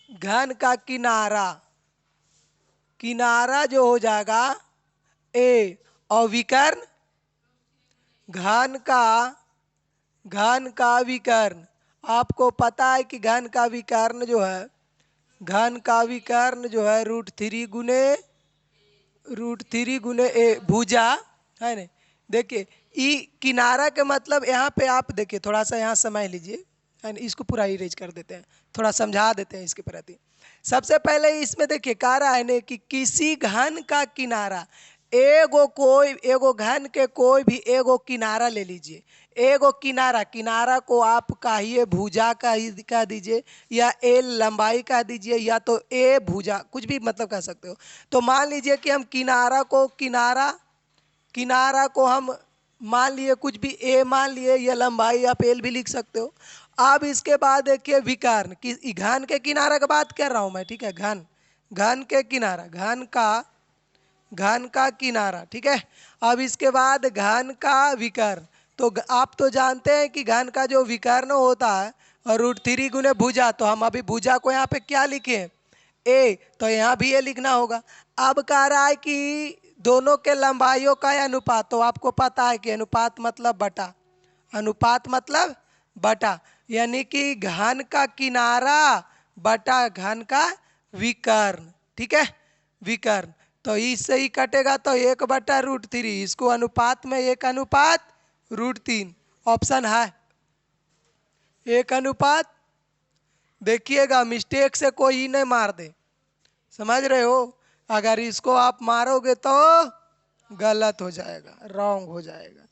घन का किनारा, किनारा जो हो जाएगा ए, और विकर्ण घन का, घन का विकर्ण। आपको पता है कि घन का विकर्ण जो है, घन का विकर्ण जो है √3 गुने ए भुजा, है ना? देखिए ई किनारा के मतलब यहाँ पे आप देखिए, थोड़ा सा यहाँ समझ लीजिए, है ना? इसको पूरा इरेज कर देते हैं, थोड़ा समझा देते हैं इसके प्रति। सबसे पहले इसमें देखिए कह रहा है ना कि किसी घन का किनारा, एगो कोई, एगो घन के कोई भी एगो किनारा ले लीजिए। एगो किनारा, किनारा को आप कहिए भुजा कह दीजिए, या एल लंबाई कह दीजिए, या तो ए भुजा, कुछ भी मतलब कह सकते हो। तो मान लीजिए कि हम किनारा को, किनारा, किनारा को हम मान लिए कुछ भी ए मान लिए, या लंबाई आप एल भी लिख सकते हो। अब इसके बाद देखिए विकर्ण, कि घन के किनारे की बात कर रहा हूं मैं, ठीक है। घन, घन के किनारा, घन का किनारा, ठीक है। अब इसके बाद घन का विकर्ण, तो आप तो जानते हैं कि घन का जो विकर्ण होता है और √3 गुने भुजा, तो हम अभी भुजा को यहाँ पे क्या लिखे, ए, तो यहाँ भी ये लिखना होगा। अब कह रहा है कि दोनों के लंबाइयों का अनुपात, तो आपको पता है कि अनुपात मतलब बटा, अनुपात मतलब बटा, यानी कि घन का किनारा बटा घन का विकर्ण, ठीक है, विकर्ण। तो इससे ही कटेगा, तो 1/√3, इसको अनुपात में 1/√3, ऑप्शन है 1 अनुपात। देखिएगा मिस्टेक से कोई ही नहीं मार दे, समझ रहे हो। अगर इसको आप मारोगे तो गलत हो जाएगा, रॉन्ग हो जाएगा।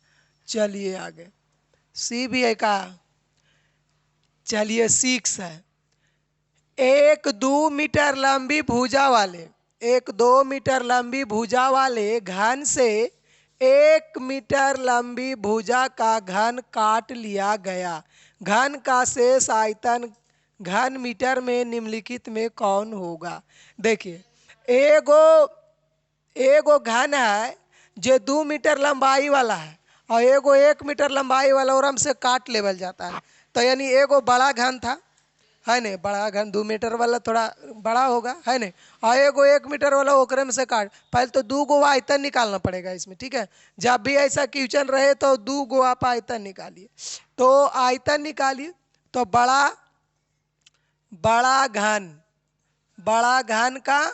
चलिए आगे, सी भी है का, चलिए 6 है। 1-2 मीटर लंबी भुजा वाले, 1-2 मीटर लंबी भुजा वाले घन से 1 मीटर लंबी भुजा का घन काट लिया गया। घन का शेष आयतन घन मीटर में निम्नलिखित में कौन होगा। देखिए एगो एगो घन है जो 2 मीटर लंबाई वाला है, और एगो 1 मीटर लंबाई वाला और हमसे काट लेवल जाता है। तो यानी एगो बड़ा घन था, है नहीं, बड़ा घन 2 मीटर वाला थोड़ा बड़ा होगा, है नहीं, और एगो 1 मीटर वाला ओकरे में से काट, पहले तो 2 गो आयतन निकालना पड़ेगा इसमें, ठीक है। जब भी ऐसा क्वेश्चन रहे तो 2 गो आप आयतन निकालिए। तो आयतन निकालिए, तो बड़ा घन का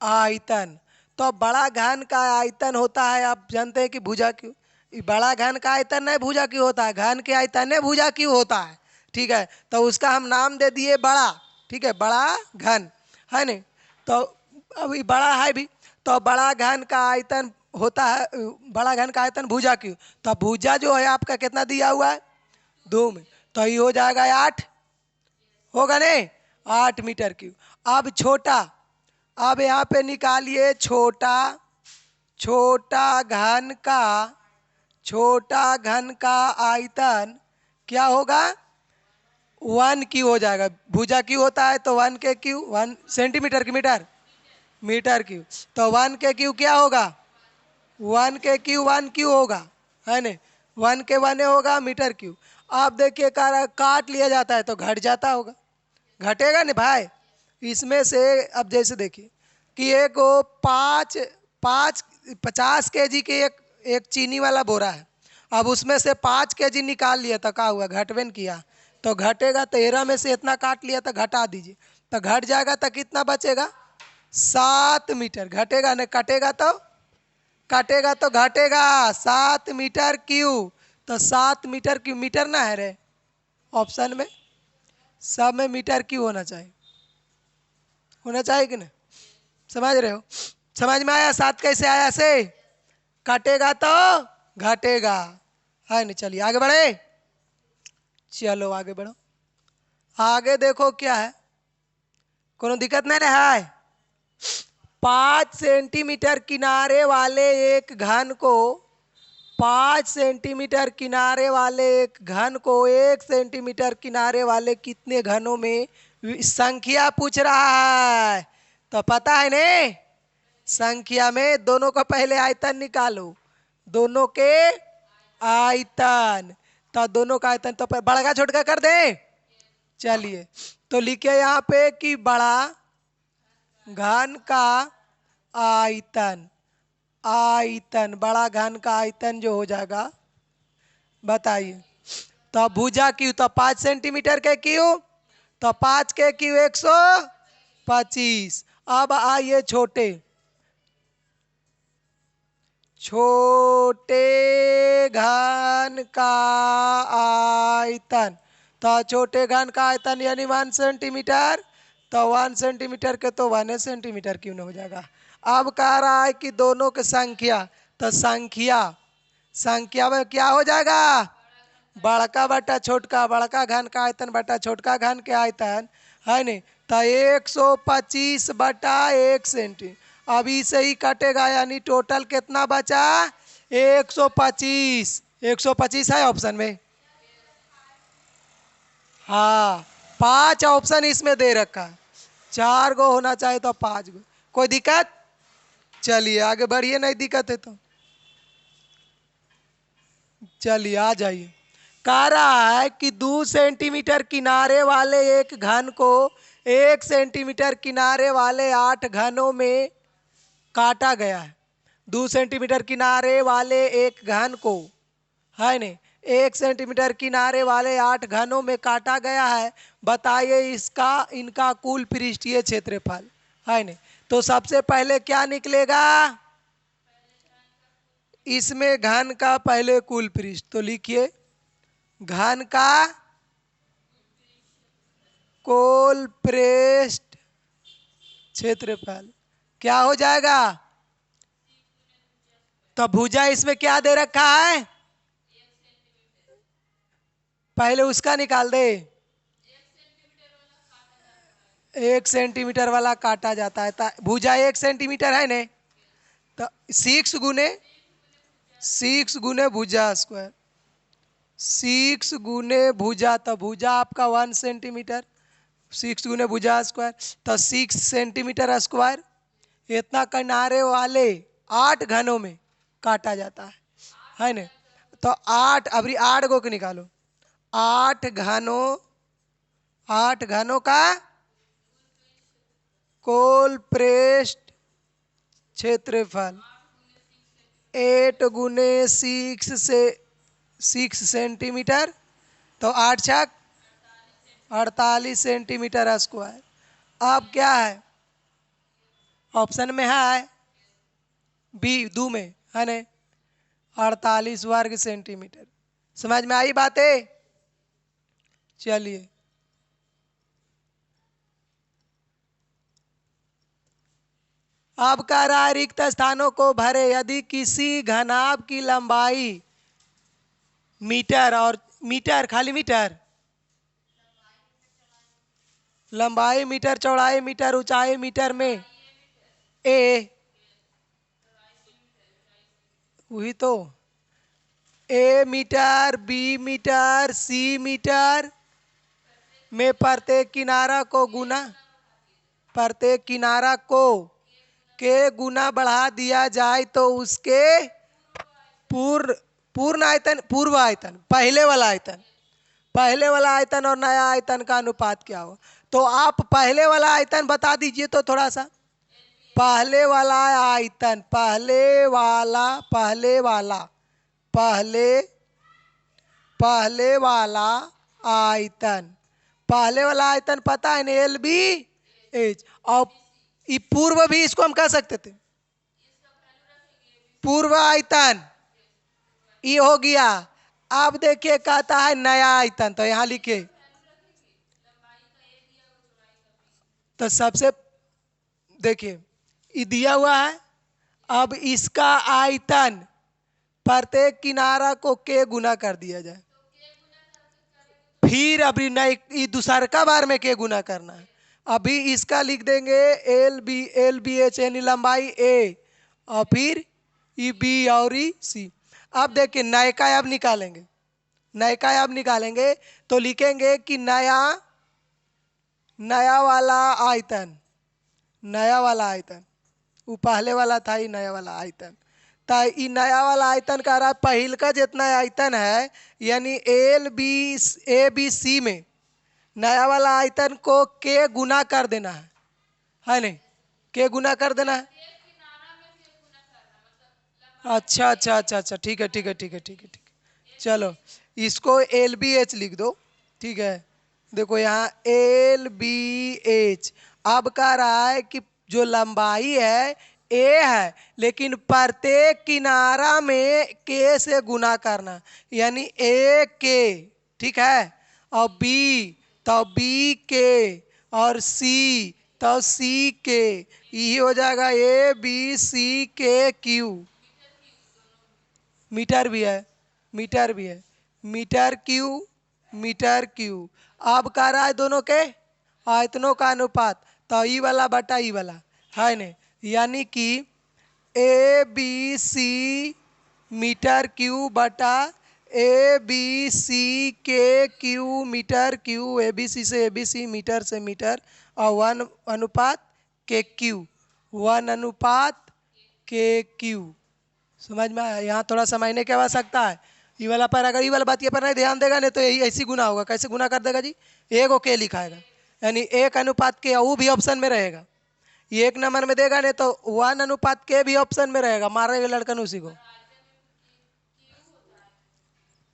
आयतन, तो बड़ा घन का आयतन होता है, आप जानते हैं कि भुजा क्यों, बड़ा घन का आयतन नहीं भुजा क्यों होता है, घन के आयतन ने भुजा क्यों होता है, ठीक है। तो उसका हम नाम दे दिए बड़ा, ठीक है, बड़ा घन, है नहीं। तो अभी बड़ा है भी, तो बड़ा घन का आयतन होता है, बड़ा घन का आयतन भुजा क्यों, तो भुजा जो है आपका कितना दिया हुआ है 2 में, तो ये हो जाएगा 8, होगा नहीं, 8 मीटर क्यूब। अब छोटा, अब यहाँ पे निकालिए छोटा, छोटा घन का आयतन क्या होगा 1 क्यू हो जाएगा। भुजा क्यू होता है तो 1 के क्यू, 1 सेंटीमीटर की मीटर क्यू, तो 1 के क्यू क्या होगा 1 के क्यू 1 क्यू होगा, है नहीं, 1 के 1 होगा मीटर क्यू। अब देखिए काट लिया जाता है तो घट जाता होगा, घटेगा नहीं भाई इसमें से। अब जैसे देखिए कि एक वो 50 केजी के एक चीनी वाला बोरा है, अब उसमें से 5 केजी निकाल लिया तो क्या हुआ, घटवेन किया, तो घटेगा, 13 में से इतना काट लिया तो घटा दीजिए, तो घट जाएगा, तो कितना बचेगा 7 मीटर। घटेगा नहीं, कटेगा तो घटेगा 7 मीटर क्यू, तो 7 मीटर क्यू, मीटर ना है रे ऑप्शन में, सब में मीटर क्यू होना चाहिए कि नहीं, समझ रहे हो। समझ में आया 7 कैसे आया से, कटेगा तो घटेगा, है नहीं। चलिए आगे बढ़े, चलो आगे बढ़ो। आगे देखो क्या है, कोनो दिक्कत नहीं रहा है। 5 सेंटीमीटर किनारे वाले एक घन को 5 सेंटीमीटर किनारे वाले एक घन को 1 सेंटीमीटर किनारे वाले कितने घनों में संख्या पूछ रहा है, तो पता है ने, संख्या में दोनों का पहले आयतन निकालो, दोनों के आयतन, तो दोनों का आयतन तो बड़ा छोटा कर दे। चलिए तो लिखे यहाँ पे कि बड़ा घन का आयतन, बड़ा घन का आयतन जो हो जाएगा बताइए। तो भुजा क्यू, तो 5 सेंटीमीटर के क्यू, तो 5 के क्यू 125। अब आइए छोटे घन का आयतन, तो छोटे घन का आयतन यानी 1 सेंटीमीटर, तो 1 सेंटीमीटर के तो 1 सेंटीमीटर क्यों नहीं हो जाएगा। अब कह रहा है कि दोनों की संख्या, तो संख्या में क्या हो जाएगा बड़का बटा छोटका, बड़का घन का आयतन बटा छोटका घन के आयतन, है नहीं, तो 125/1 सेंटी। अभी से ही कटेगा, यानी टोटल कितना बचा 125, 125 है ऑप्शन में। हाँ, 5 ऑप्शन इसमें दे रखा है, 4 गो होना चाहिए तो 5 गो। कोई दिक्कत? चलिए आगे बढ़िए, नहीं दिक्कत है तो चलिए आ जाइए। कह रहा है कि 2 सेंटीमीटर किनारे वाले एक घन को 1 सेंटीमीटर किनारे वाले 8 घनों में काटा गया है। 2 सेंटीमीटर किनारे वाले एक घन को, है ने, 1 सेंटीमीटर किनारे वाले 8 घनों में काटा गया है। बताइए इसका इनका कुल पृष्ठीय क्षेत्रफल, है ने। तो सबसे पहले क्या निकलेगा? इसमें घन का पहले कुल पृष्ठ, तो लिखिए घन का कुल पृष्ठ क्षेत्रफल क्या हो जाएगा? तो भुजा इसमें क्या दे रखा है? पहले उसका निकाल दे। 1 सेंटीमीटर वाला काटा जाता है, भुजा 1 सेंटीमीटर है ने, तो 6 गुने भुजा स्क्वायर, 6 गुने भुजा, तो भुजा आपका 1 सेंटीमीटर, 6 गुने भुजा स्क्वायर, तो 6 सेंटीमीटर स्क्वायर। इतना किनारे वाले 8 घनों में काटा जाता है ना। तो 8, अभी 8 गो के निकालो। 8 घनों, 8 घनों का कुल पृष्ठ क्षेत्रफल 8 गुने 6 से 6 सेंटीमीटर, तो 8 छक 48 सेंटीमीटर स्क्वायर। अब क्या है? ऑप्शन में है बी, दो में है ना, 48 वर्ग सेंटीमीटर। समझ में आई बातें? चलिए अब कह रहा है रिक्त स्थानों को भरे। यदि किसी घनाभ की लंबाई मीटर, और मीटर खाली मीटर, लंबाई मीटर, चौड़ाई मीटर, ऊंचाई मीटर में ए, वही तो, ए मीटर, बी मीटर, सी मीटर में प्रत्येक किनारा को गुना, प्रत्येक किनारा को के गुना बढ़ा दिया जाए तो उसके पूर्ण पूर्ण आयतन, पूर्व आयतन, पहले वाला आयतन, पहले वाला आयतन और नया आयतन का अनुपात क्या हो? तो आप पहले वाला आयतन बता दीजिए तो थोड़ा सा। पहले वाला आयतन, पहले वाला, पहले वाला, पहले, पहले वाला आयतन, पहले वाला आयतन पता है ना, एल बी एच। और पूर्व भी इसको हम कह सकते थे, पूर्व आयतन, ये हो गया। अब देखिए कहता है नया आयतन, तो यहां लिखे, तो सबसे देखिए ये दिया हुआ है। अब इसका आयतन प्रत्येक किनारा को के गुना कर दिया जाए, फिर अभी नई ये दूसर का बार में के गुना करना है। अभी इसका लिख देंगे एल बी एच, यानी लंबाई ए, और फिर ई बी और ई सी। अब देखिए नए का अब निकालेंगे, नए का अब निकालेंगे तो लिखेंगे कि नया, नया वाला आयतन, नया वाला आयतन, वो पहले वाला था ही नया वाला आयतन। तो ये नया वाला आयतन कह रहा है पहल का जितना आयतन है, यानी L B A B C में नया वाला आयतन को के गुना कर देना है नहीं, के गुना कर देना है। अच्छा अच्छा अच्छा अच्छा, ठीक है ठीक है ठीक है ठीक है ठीक है, चलो इसको एल बी एच लिख दो, ठीक है। देखो यहाँ एल बी एच। अब कह रहा है कि जो लंबाई है ए है, लेकिन प्रत्येक किनारा में के से गुना करना, यानी ए के, ठीक है। और बी तो बी के, और सी तो सी के, यही हो जाएगा ए बी सी के क्यू। मीटर भी है, मीटर भी है, मीटर क्यू, मीटर क्यू। अब कह रहा है दोनों के आयतनों का अनुपात, तो ई वाला बटा ई वाला, है ने, यानी कि A B C meter cube बटा ए बी सी के cube meter cube, A B C से ए बी सी, मीटर से मीटर, और 1 अनुपात के क्यू, 1 अनुपात के क्यू। समझ में आया? यहाँ थोड़ा समझने की आवश्यकता है। ये वाला पर अगर ये वाला बात ये पर नहीं ध्यान देगा नहीं तो यही ऐसी गुना होगा। कैसे गुना कर देगा जी? ए को के लिखाएगा, यानी 1 अनुपात के, वो भी ऑप्शन में रहेगा। ये 1 नंबर में देगा नहीं तो 1 अनुपात के भी ऑप्शन में रहेगा। मारेगा लड़कन उसी को।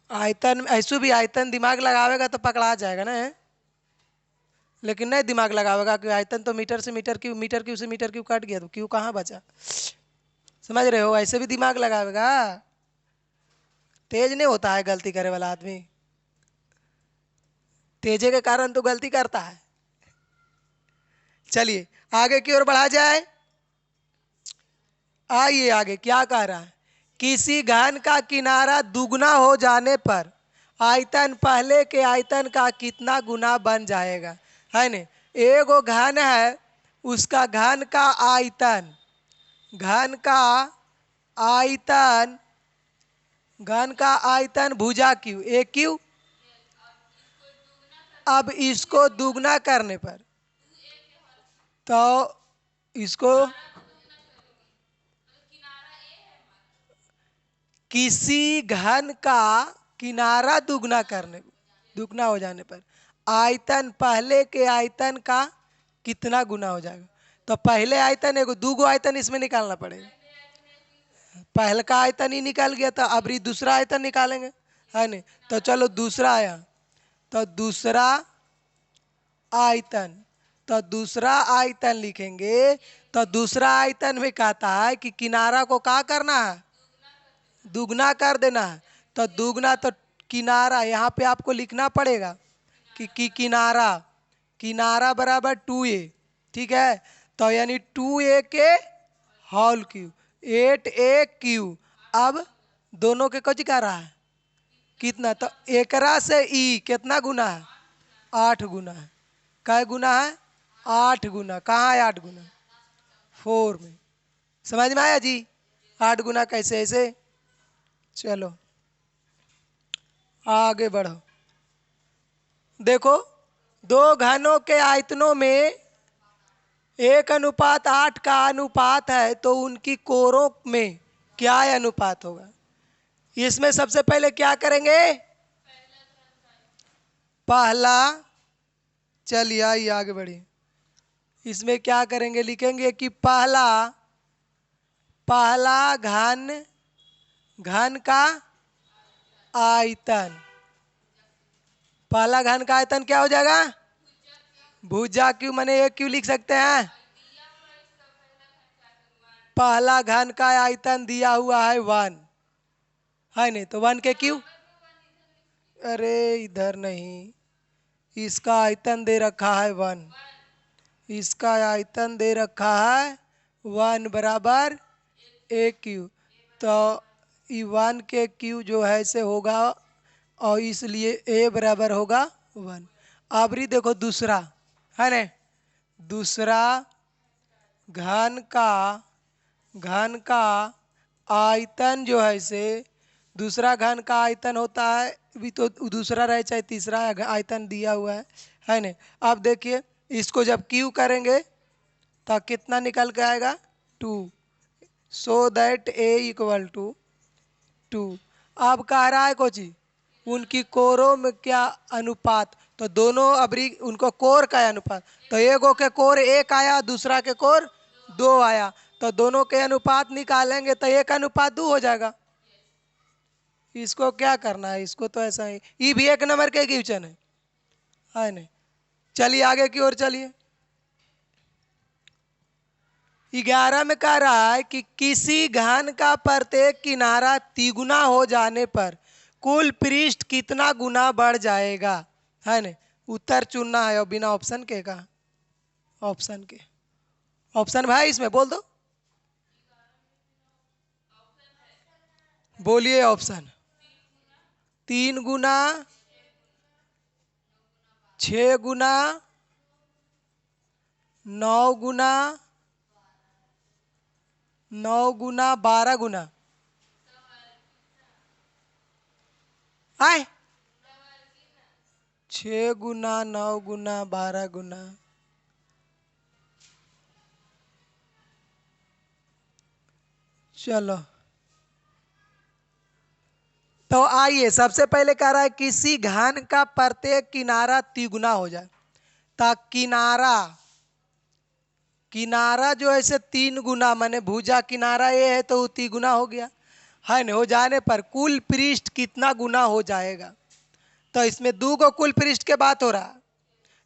आयतन ऐसू भी आयतन दिमाग लगावेगा तो पकड़ा जाएगा ना। लेकिन नहीं दिमाग लगावेगा कि आयतन तो मीटर से मीटर क्यू, मीटर क्यू से मीटर क्यू कट गया तो क्यू कहाँ बचा। समझ रहे हो? ऐसे भी दिमाग लगावेगा। तेज नहीं होता है गलती करे वाला आदमी, तेजे के कारण तो गलती करता है। चलिए आगे की ओर बढ़ा जाए। आइए आगे क्या कह रहा है। किसी घन का किनारा दुगना हो जाने पर आयतन पहले के आयतन का कितना गुना बन जाएगा, है न? एगो घन है, उसका घन का आयतन, घन का आयतन, घन का आयतन भुजा क्यू, ए क्यू। अब इसको दुगना करने पर तो इसको किसी घन का किनारा दुगना हो जाने पर आयतन पहले के आयतन का कितना गुना हो जाएगा। तो पहले आयतन एगो, दूगो आयतन इसमें निकालना पड़ेगा। पहले का आयतन ही निकाल गया था, अब दूसरा आयतन निकालेंगे, है नहीं? तो चलो दूसरा आया, तो दूसरा आयतन, तो दूसरा आयतन लिखेंगे। तो दूसरा आयतन में कहता है कि किनारा को क्या करना है? दुगना कर देना है। तो दुगना तो किनारा यहाँ पे आपको लिखना पड़ेगा कि किनारा, किनारा बराबर 2a, ठीक है? तो यानी 2a के होल क्यू, 8a क्यू। अब दोनों के कुछ कर रहा है कितना? तो एकरा से ई कितना गुना है? 8 गुना है। कै गुना है? 8 गुना। कहाँ है 8 गुना? 4 में। समझ में आया जी? 8 गुना कैसे ऐसे? चलो आगे बढ़ो। देखो दो घनों के आयतनों में 1 अनुपात 8 का अनुपात है, तो उनकी कोरों में क्या अनुपात होगा? इसमें सबसे पहले क्या करेंगे? पहला, चलिए आइए आगे बढ़िए। इसमें क्या करेंगे? लिखेंगे कि पहला, पहला घन, घन का आयतन, पहला घन का आयतन क्या हो जाएगा? भुजा क्यू, माने एक क्यू लिख सकते हैं। पहला घन का आयतन दिया हुआ है 1, है नहीं? तो 1 के क्यू, अरे इधर नहीं, इसका आयतन दे रखा है 1, इसका आयतन दे रखा है 1 बराबर ए क्यू। तो ई 1 के क्यू जो है से होगा, और इसलिए ए बराबर होगा 1। अब री देखो दूसरा, है ना? दूसरा घन का, घन का आयतन जो है से, दूसरा घन का आयतन होता है भी, तो दूसरा रहे चाहे तीसरा आयतन दिया हुआ है ना? अब देखिए इसको जब क्यू करेंगे तो कितना निकल के आएगा? 2, so that A equal to 2। अब कह रहा है कोची उनकी कोरों में क्या अनुपात, तो दोनों अबरी उनको कोर का अनुपात, तो एगो के कोर 1 आया, दूसरा के कोर 2 आया, तो दोनों के अनुपात निकालेंगे तो 1 अनुपात 2 हो जाएगा। इसको क्या करना है? इसको तो ऐसा ही, ये भी 1 नंबर के क्वेश्चन है नहीं? चलिए आगे की ओर चलिए। 11 में कह रहा है कि किसी घन का प्रत्येक किनारा तिगुना हो जाने पर कुल पृष्ठ कितना गुना बढ़ जाएगा, है ना? उत्तर चुनना है और बिना ऑप्शन के का, ऑप्शन के, ऑप्शन भाई इसमें बोल दो, बोलिए ऑप्शन। 3 गुना, 6 गुना, 9 गुना, 9 गुना, 12 गुना। आए 6 गुना 9 गुना 12 गुना, चलो तो आइए सबसे पहले कह रहा है किसी घन का प्रत्येक किनारा तिगुना हो जाए। तो किनारा किनारा जो है से 3 गुना, माने भुजा किनारा ये है तो वो तिगुना हो गया है ना। हो जाने पर कुल पृष्ठ कितना गुना हो जाएगा? तो इसमें 2 गो कुल पृष्ठ के बात हो रहा,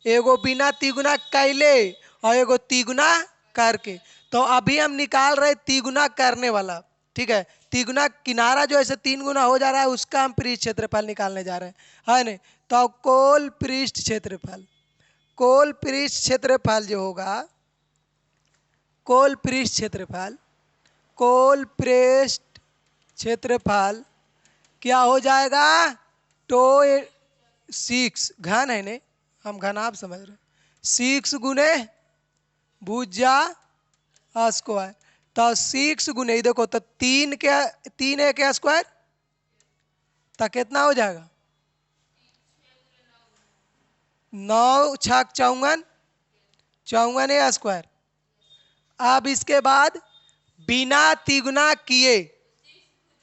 एगो बिना तिगुना कैले और एगो तिगुना करके। तो अभी हम निकाल रहे तिगुना करने वाला, ठीक है। तिगुना किनारा जो है 3 गुना हो जा रहा है, उसका हम पृष्ठ क्षेत्रफल निकालने जा रहे हैं, है ना। तो कोल पृष्ठ क्षेत्रफल, कोल पृष्ठ क्षेत्रफल जो होगा, कोल पृष्ठ क्षेत्रफल, कोल पृष्ठ क्षेत्रफल क्या हो जाएगा? टो 6 घन है ने, हम घन आप समझ रहे, 6 गुने भुजा स्क्वायर। तो 6 गुने देखो तो 3 के 3 एक स्क्वायर, तो कितना हो जाएगा? 9 छक 54, 54 ए स्क्वायर। अब इसके बाद बिना तिगुना किए,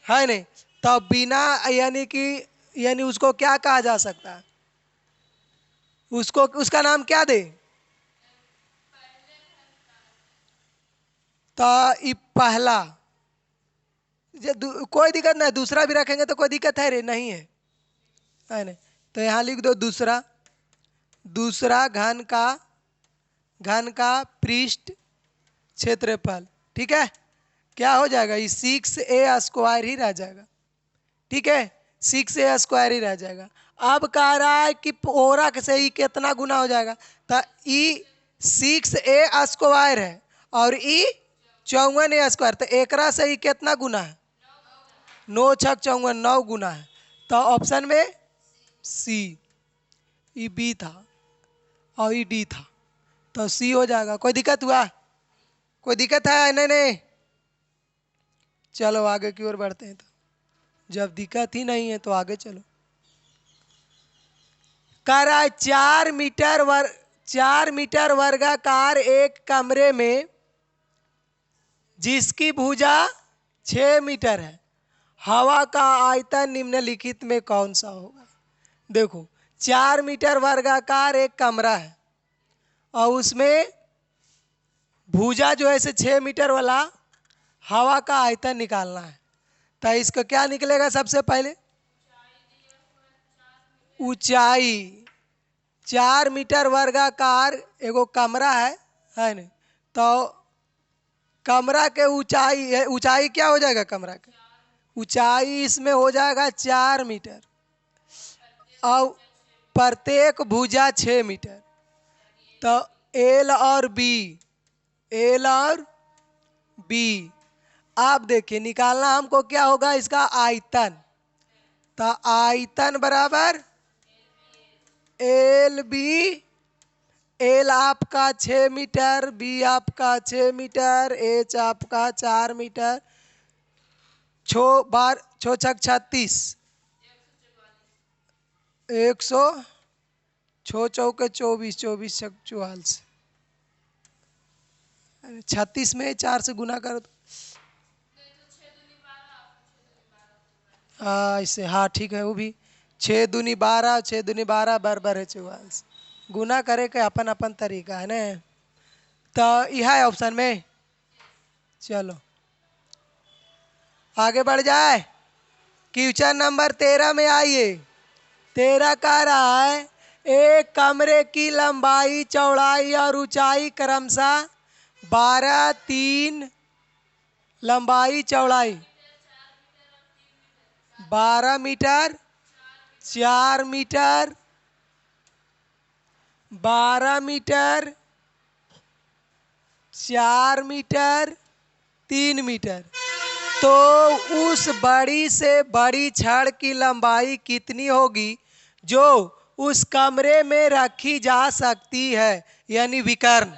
है नहीं, तो बिना यानी कि यानी उसको क्या कहा जा सकता है? उसको उसका नाम क्या दे? तो ये पहला, कोई दिक्कत नहीं, दूसरा भी रखेंगे तो कोई दिक्कत है रे? नहीं है नहीं। तो यहाँ लिख दो दूसरा, दूसरा घन का पृष्ठ क्षेत्रफल, ठीक है। क्या हो जाएगा? ये 6a स्क्वायर ही रह जाएगा, ठीक है, 6a स्क्वायर ही रह जाएगा। अब कह रहा है कि ओरा से ही कितना गुना हो जाएगा? तो ई 6a स्क्वायर है और ई 54a स्क्वायर, तो एकरा से ही कितना गुना है? 9 छक 54, 9 गुना है। तो ऑप्शन में सी, ई बी था और ई डी था, तो सी हो जाएगा। कोई दिक्कत हुआ? कोई दिक्कत है? नहीं नहीं, चलो आगे की ओर बढ़ते हैं। तो जब दिक्कत ही नहीं है तो आगे चलो। कह रहा है 4 मीटर वर्गाकार एक कमरे में जिसकी भुजा 6 मीटर है, हवा का आयतन निम्नलिखित में कौन सा होगा? देखो 4 मीटर वर्गाकार एक कमरा है और उसमें भुजा जो है 6 मीटर वाला हवा का आयतन निकालना है। तो इसका क्या निकलेगा? सबसे पहले ऊंचाई, 4 मीटर वर्गाकार एगो कमरा है ना। तो कमरा के ऊंचाई है, ऊंचाई क्या हो जाएगा? कमरा के ऊंचाई इसमें हो जाएगा 4 मीटर और प्रत्येक भुजा 6 मीटर। तो एल और बी, एल और बी, आप देखिए निकालना हमको क्या होगा? इसका आयतन। तो आयतन बराबर एल बी, एल आपका 6 मीटर, बी आपका 6 मीटर, एच आपका 4 मीटर, छो बार छो छक 36, 100, छो चौके 24, 24 छक 44, 36 में 4 से गुना करो तो हाँ इससे, हाँ ठीक है। वो भी 6 दूनी 12, 6 दूनी 12 बराबर है 44। गुना करे के अपन अपन तरीका है ना। तो यह है ऑप्शन में। चलो आगे बढ़ जाए। क्वेश्चन नंबर 13 में आइए। 13 कह रहा है एक कमरे की लंबाई, चौड़ाई और ऊंचाई क्रमशः 12, 3, लंबाई चौड़ाई 12 metre, 4 metre, 12 metre, 4 metre, 3 metre. तो उस बड़ी से बड़ी छड़ की लंबाई कितनी होगी जो उस कमरे में रखी जा सकती है? यानी विकर्ण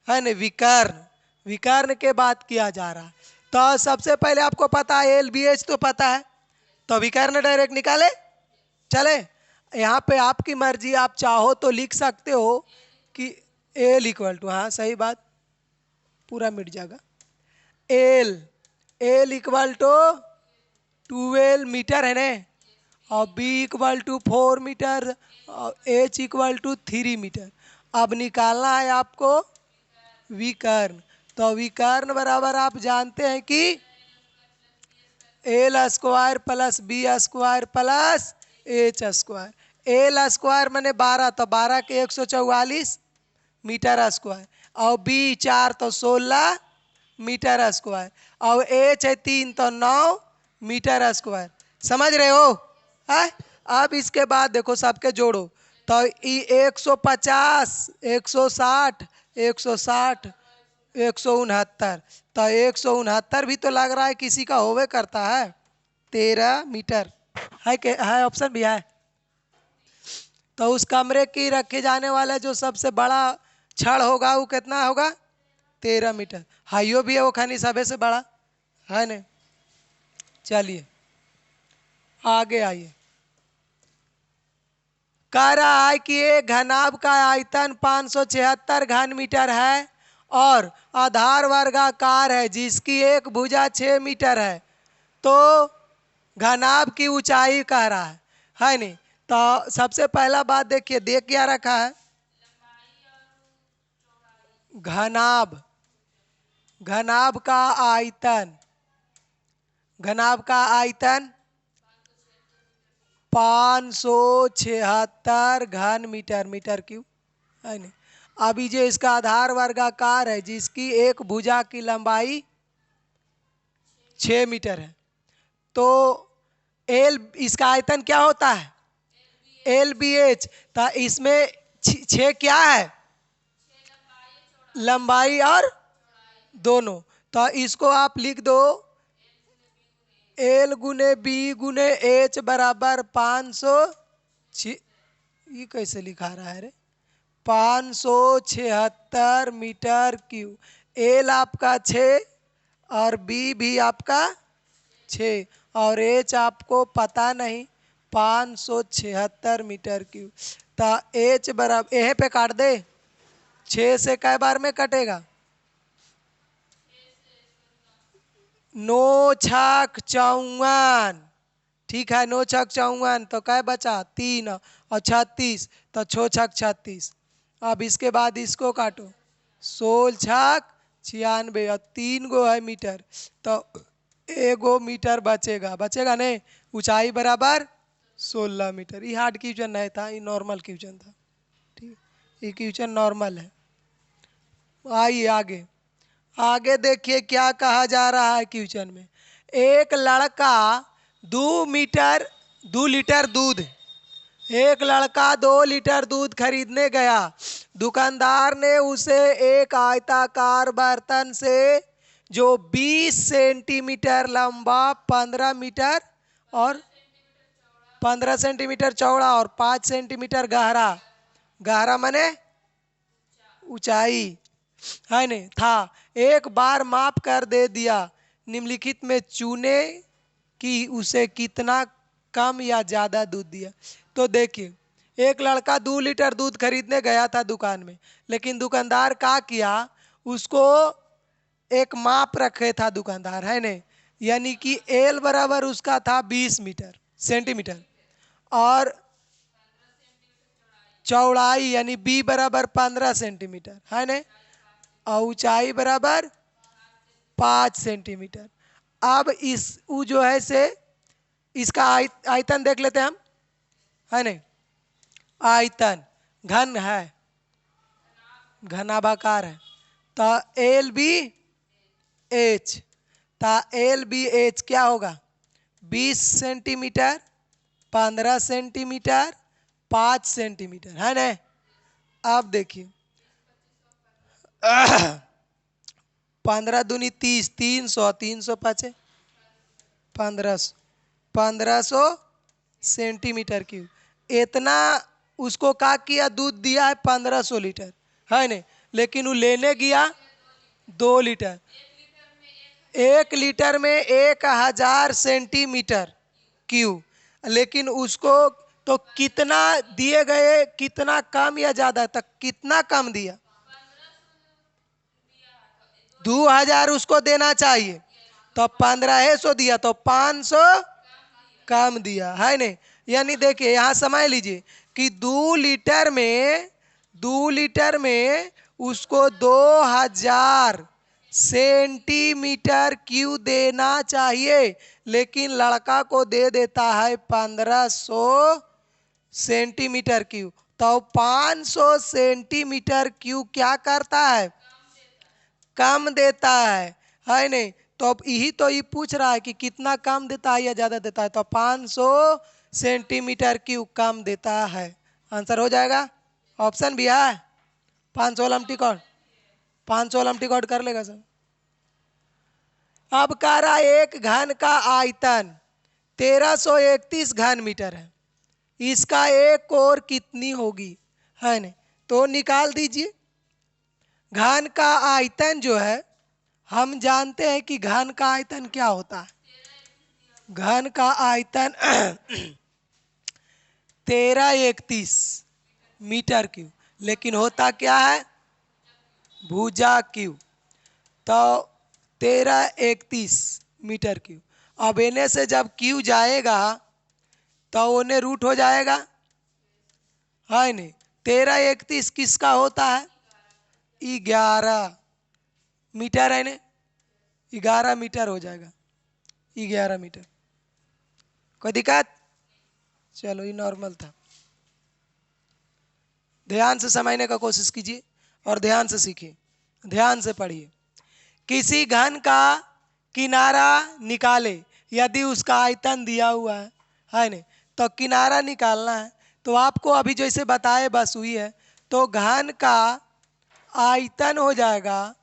है ना, विकर्ण, विकर्ण के बात किया जा रहा है। तो सबसे पहले आपको पता है एल बी एच तो पता है, तो विकर्ण डायरेक्ट निकाले। चले, यहाँ पे आपकी मर्जी, आप चाहो तो लिख सकते हो कि एल इक्वल टू, हाँ सही बात, पूरा मिट जाएगा। L L equal to 12 metre है ना, और बी इक्वल टू 4 मीटर, और एच इक्वल टू 3 मीटर। अब निकालना है आपको विकर्ण। तो विकर्ण बराबर आप जानते हैं कि L square plus B square plus H square. L square मैंने 12, तो 12 के 144 मीटर स्क्वायर, और बी 4 तो 16 मीटर स्क्वायर, और एच है 3 तो 9 मीटर स्क्वायर। समझ रहे हो है? अब इसके बाद देखो सबके जोड़ो, तो 150, 160, 160, 169, तो 169 भी तो लग रहा है किसी का होवे करता है, 13 मीटर है के है, ऑप्शन भी है। तो उस कमरे की रखे जाने वाला जो सबसे बड़ा छड़ होगा वो कितना होगा, 13 मीटर। हाइयो भी है वो खानी सबे से बड़ा है ना। चलिए आगे आइए। कह रहा है कि एक घनाभ का आयतन 576 घन मीटर है और आधार वर्गाकार है जिसकी एक भुजा 6 मीटर है, तो घनाभ की ऊंचाई कह रहा है नहीं। तो सबसे पहला बात देखिए, देख क्या रखा है, घनाभ, घनाभ का आयतन, घनाभ का आयतन 576 घन मीटर, मीटर क्यूब है नहीं। अभी जो इसका आधार वर्गाकार है जिसकी एक भुजा की लंबाई 6 मीटर है, तो एल इसका आयतन क्या होता है, एल बी एच। तो इसमें 6 क्या है, लंबाई और दोनों। तो इसको आप लिख दो एल गुने बी गुने एच बराबर 500, ये कैसे लिखा रहा है रे, 576 मीटर क्यूब। एल आपका 6 और बी भी आपका 6 और एच आपको पता नहीं, 576 मीटर क्यूब। तो एच बराबर यहीं पे काट दे, 6 से कै बार में कटेगा, 9 छक 54, ठीक है, 9 छक 54, तो कै बचा 3 और 36, तो 6 छक 36। अब इसके बाद इसको काटो, 16 छक 96 और 3 गो है मीटर, तो 1 गो मीटर बचेगा, बचेगा नहीं। ऊंचाई बराबर 16 मीटर। ये हार्ड क्वेश्चन नहीं था, ये नॉर्मल क्वेश्चन था, ठीक, ये क्वेश्चन नॉर्मल है। आइए आगे, आगे देखिए क्या कहा जा रहा है क्वेश्चन में। एक लड़का 2 लीटर दूध, एक लड़का 2 लीटर दूध खरीदने गया। दुकानदार ने उसे एक आयताकार बर्तन से जो 20 सेंटीमीटर लंबा, 15 मीटर और 15 सेंटीमीटर चौड़ा और 5 सेंटीमीटर गहरा, गहरा माने ऊंचाई है नहीं था, एक बार माप कर दे दिया। निम्नलिखित में चुने कि उसे कितना कम या ज्यादा दूध दिया। तो देखिए, एक लड़का 2 लीटर दूध खरीदने गया था दुकान में, लेकिन दुकानदार क्या किया, उसको एक माप रखे था दुकानदार है नहीं, यानी कि एल बराबर उसका था 20 मीटर सेंटीमीटर और चौड़ाई यानी बी बराबर 15 सेंटीमीटर है ना, और ऊंचाई बराबर 5 सेंटीमीटर। अब इस वो जो है से इसका आयतन देख लेते हैं हम, है नहीं, आयतन घन है, घनाभाकार है, तो एल बी एच, तो एल बी एच क्या होगा, 20 सेंटीमीटर, 15 सेंटीमीटर, 5 सेंटीमीटर है ना। अब देखिए 15 दूनी 30, 300, 300 पाचे 1500, 1500 सेंटीमीटर क्यूब। इतना उसको क्या किया, दूध दिया है 1500 लीटर है ना, लेकिन वो लेने गया 2 लीटर। 1 लीटर में 1000 सेंटीमीटर क्यूब, लेकिन उसको तो कितना दिए गए, कितना कम या ज्यादा, तक कितना कम दिया? 2000 उसको देना चाहिए, तो 1500 दिया, तो 500 कम दिया है नहीं। यानी देखिए यहाँ समझ लीजिए कि 2 लीटर में उसको 2000 सेंटीमीटर क्यूब देना चाहिए, लेकिन लड़का को दे देता है 1500 सेंटीमीटर क्यूब। तो 500 सेंटीमीटर क्यूब क्या करता है? कम देता है नहीं। तो अब यही तो ये पूछ रहा है कि कितना कम देता है या ज्यादा देता है, तो 500 सेंटीमीटर क्यूब कम देता है। आंसर हो जाएगा, ऑप्शन भी है। 500 वाला टिकट, 500 वाला टिकट कर लेगा सर। अब कह रहा है एक घन का आयतन 1331 घन मीटर है, इसका एक और कितनी होगी, है नहीं। तो निकाल दीजिए। घन का आयतन जो है, हम जानते हैं कि घन का आयतन क्या होता है। घन का आयतन 1331 मीटर क्यूब, लेकिन होता क्या है? भुजा क्यूब। तो 1331 मीटर क्यूब। अब इन्हें से जब क्यू जाएगा तो उन्हें रूट हो जाएगा, है नहीं। 1331 किसका होता है? 11 मीटर है ना, 11 मीटर हो जाएगा, 11 मीटर। कोई दिक्कत? चलो ये नॉर्मल था। ध्यान से समझने का कोशिश कीजिए और ध्यान से सीखिए, ध्यान से पढ़िए। किसी घन का किनारा निकाले, यदि उसका आयतन दिया हुआ है नहीं, तो किनारा निकालना है। तो आपको अभी जैसे बताए बस हुई है। तो घन का आयतन हो जाएगा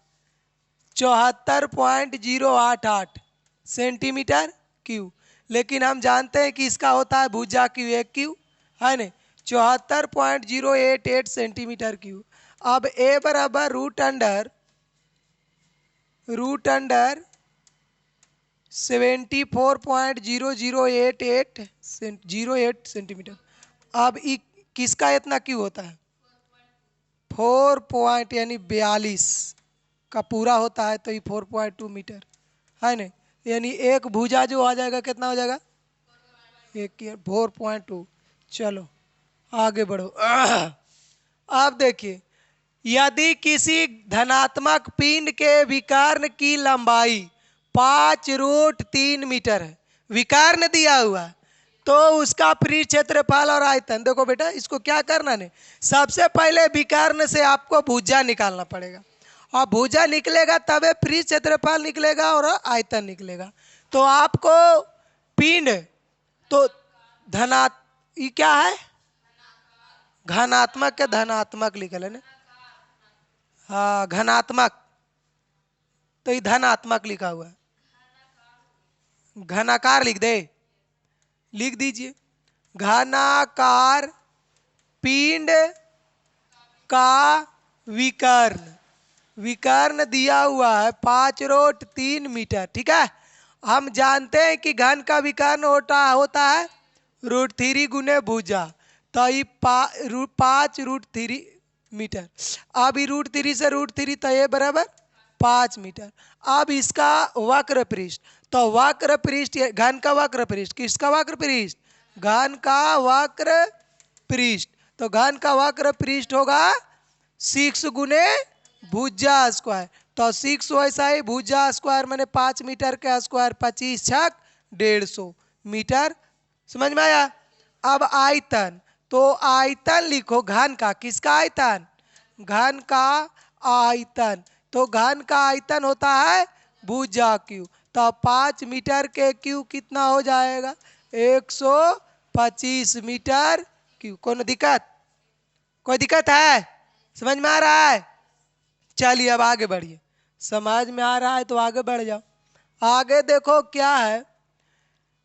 74.088 सेंटीमीटर क्यूब, लेकिन हम जानते हैं कि इसका होता है भुजा क्यू, एक क्यू, है नहीं। 74.088 सेंटीमीटर क्यूब। अब ए बराबर रूट अंडर 74.0088 सेंटीमीटर। अब किसका इतना क्यों होता है? 4 पॉइंट यानी 42 का पूरा होता है, तो ये 4.2 मीटर है ना। यानी एक भुजा जो आ जाएगा कितना हो जाएगा? 4.2। चलो आगे बढ़ो। अब देखिए, यदि किसी धनात्मक पिंड के विकर्ण की लंबाई 5√3 मीटर है, विकर्ण दिया हुआ है, तो उसका पृष्ठ क्षेत्रफल और आयतन। देखो बेटा, इसको क्या करना है, सबसे पहले विकर्ण से आपको भुजा निकालना पड़ेगा, और भुजा निकलेगा तबे पृष्ठ क्षेत्रफल निकलेगा और आयतन निकलेगा। तो आपको पिंड, तो ये क्या है? घनात्मक के धनात्मक लिखल है ना। हाँ घनात्मक, तो ये धनात्मक लिखा हुआ है, घनाकार लिख दे, लिख दीजिए। घनाकार पिंड का विकर्ण, विकर्ण दिया हुआ है 5√3 मीटर, ठीक है। हम जानते हैं कि घन का विकर्ण होता है √3 गुने भुजा, तो ये 5√3 मीटर। अब ये √3 से √3, तो ये बराबर 5 मीटर। अब इसका वक्र पृष्ठ, तो वक्र पृष्ठ, घन का वक्र पृष्ठ, किसका वक्र पृष्ठ? घन का वक्र पृष्ठ। तो घन का वक्र पृष्ठ होगा 6 गुने भुजा स्क्वायर। तो 6 वैसा ही भुजा स्क्वायर मैंने 5 मीटर का स्क्वायर, 25 छक 150 मीटर। समझ में आया? अब आयतन, तो आयतन लिखो घन का, किसका आयतन? घन का आयतन। तो घन का आयतन होता है भुजा क्यू, तो 5 मीटर के क्यू कितना हो जाएगा? 125 मीटर क्यू। कोई दिक्कत? कोई दिक्कत है? समझ में आ रहा है? चलिए अब आगे बढ़िए। समझ में आ रहा है तो आगे बढ़ जाओ। आगे देखो क्या है,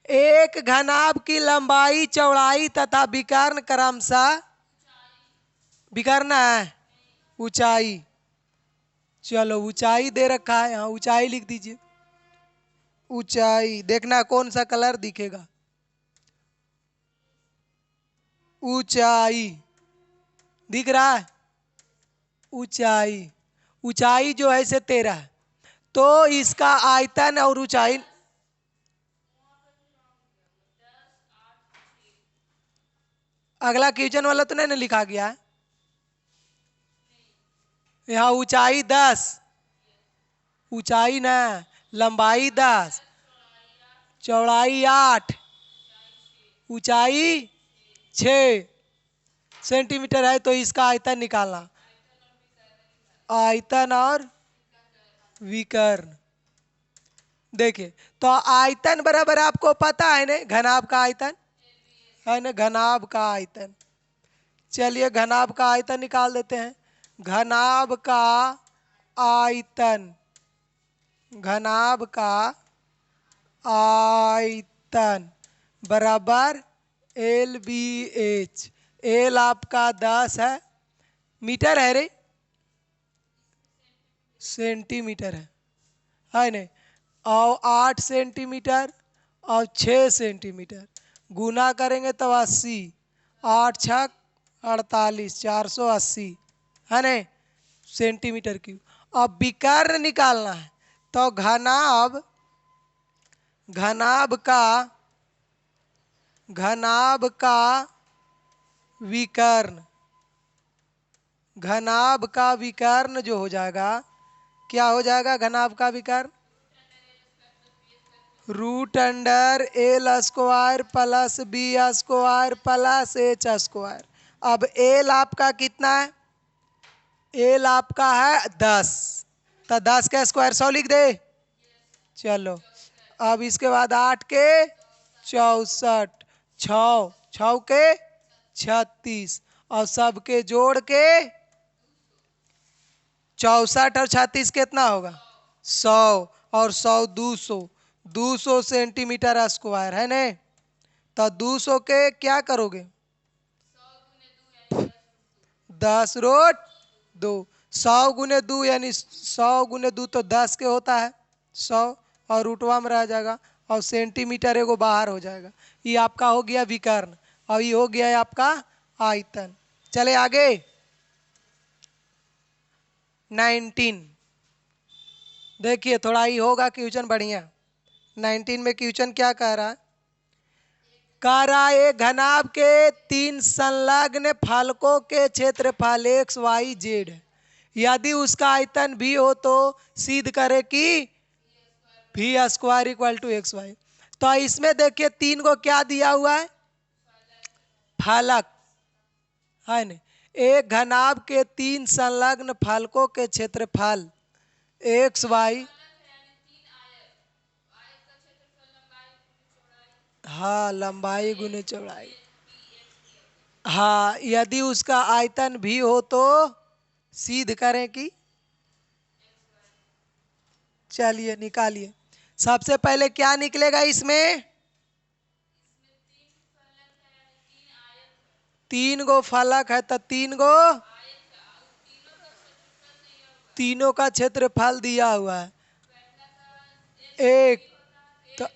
एक घनाभ की लंबाई, चौड़ाई तथा विकर्ण क्रमशः, विकर्ण है ऊंचाई, चलो ऊंचाई दे रखा है, यहाँ ऊंचाई लिख दीजिए। ऊंचाई देखना कौन सा कलर दिखेगा। ऊंचाई दिख रहा है, ऊंचाई, ऊंचाई जो है से 13 है, तो इसका आयतन और ऊंचाई, अगला क्वेश्चन वाला तो नहीं ना लिखा गया है, यहाँ ऊंचाई 10, ऊंचाई ना, लंबाई 10, चौड़ाई 8, ऊंचाई 6 सेंटीमीटर है, तो इसका आयतन निकालना, आयतन और विकर्ण। देखिए तो आयतन बराबर आपको पता है ना, घनाभ का आयतन है ना, घनाभ का आयतन। चलिए घनाभ का आयतन निकाल देते हैं। घनाभ का आयतन, घनाभ का आयतन बराबर एल बी एच। एल आपका 10 है, मीटर है रे, सेंटीमीटर है नहीं, और 8 सेंटीमीटर और 6 सेंटीमीटर गुना करेंगे तो 80, 8 छक 48, 480 है नहीं सेंटीमीटर क्यूब। अब विकर्ण निकालना है, तो घनाभ, घनाभ का, घनाभ का विकर्ण, घनाभ का विकर्ण जो हो जाएगा, क्या हो जाएगा घनाभ का विकर्ण, root under L square plus B square plus H square. अब एल आपका कितना है, एल आपका है 10, तो 10 का स्क्वायर 100 लिख दे। चलो अब इसके बाद 8 के 64, 6 6 के 36, और सबके जोड़ के 64 और 36 कितना होगा 100, और 100 200, 200 सेंटीमीटर स्क्वायर है ना। तो 200 के क्या करोगे 10 रूट 2, 100 गुने 2 यानी 100 गुने 2 तो 10 के होता है 100, और रूटवा में रह जाएगा, और सेंटीमीटर एगो बाहर हो जाएगा। ये आपका हो गया विकर्ण, और ये हो गया आपका आयतन। चले आगे 19। देखिए थोड़ा ही होगा क्वेश्चन बढ़िया। 19 में क्वेश्चन क्या कह रहा है, कह रहा है एक घनाभ के 3 संलग्न फलकों के क्षेत्रफल एक्स वाई जेड है, यदि उसका आयतन भी हो तो सिद्ध करे कि B square equal to X Y. तो इसमें देखिए 3 को क्या दिया हुआ है, फलक है ना। एक घनाभ के 3 संलग्न फलकों के क्षेत्रफल एक्स वाई, हाँ लंबाई गुने चौड़ाई, हाँ यदि उसका आयतन भी हो तो सिद्ध करें कि, चलिए निकालिए। सबसे पहले क्या निकलेगा इसमें, 3 गो फलक है तो 3 गो, तीनों का क्षेत्रफल दिया हुआ है एक, तो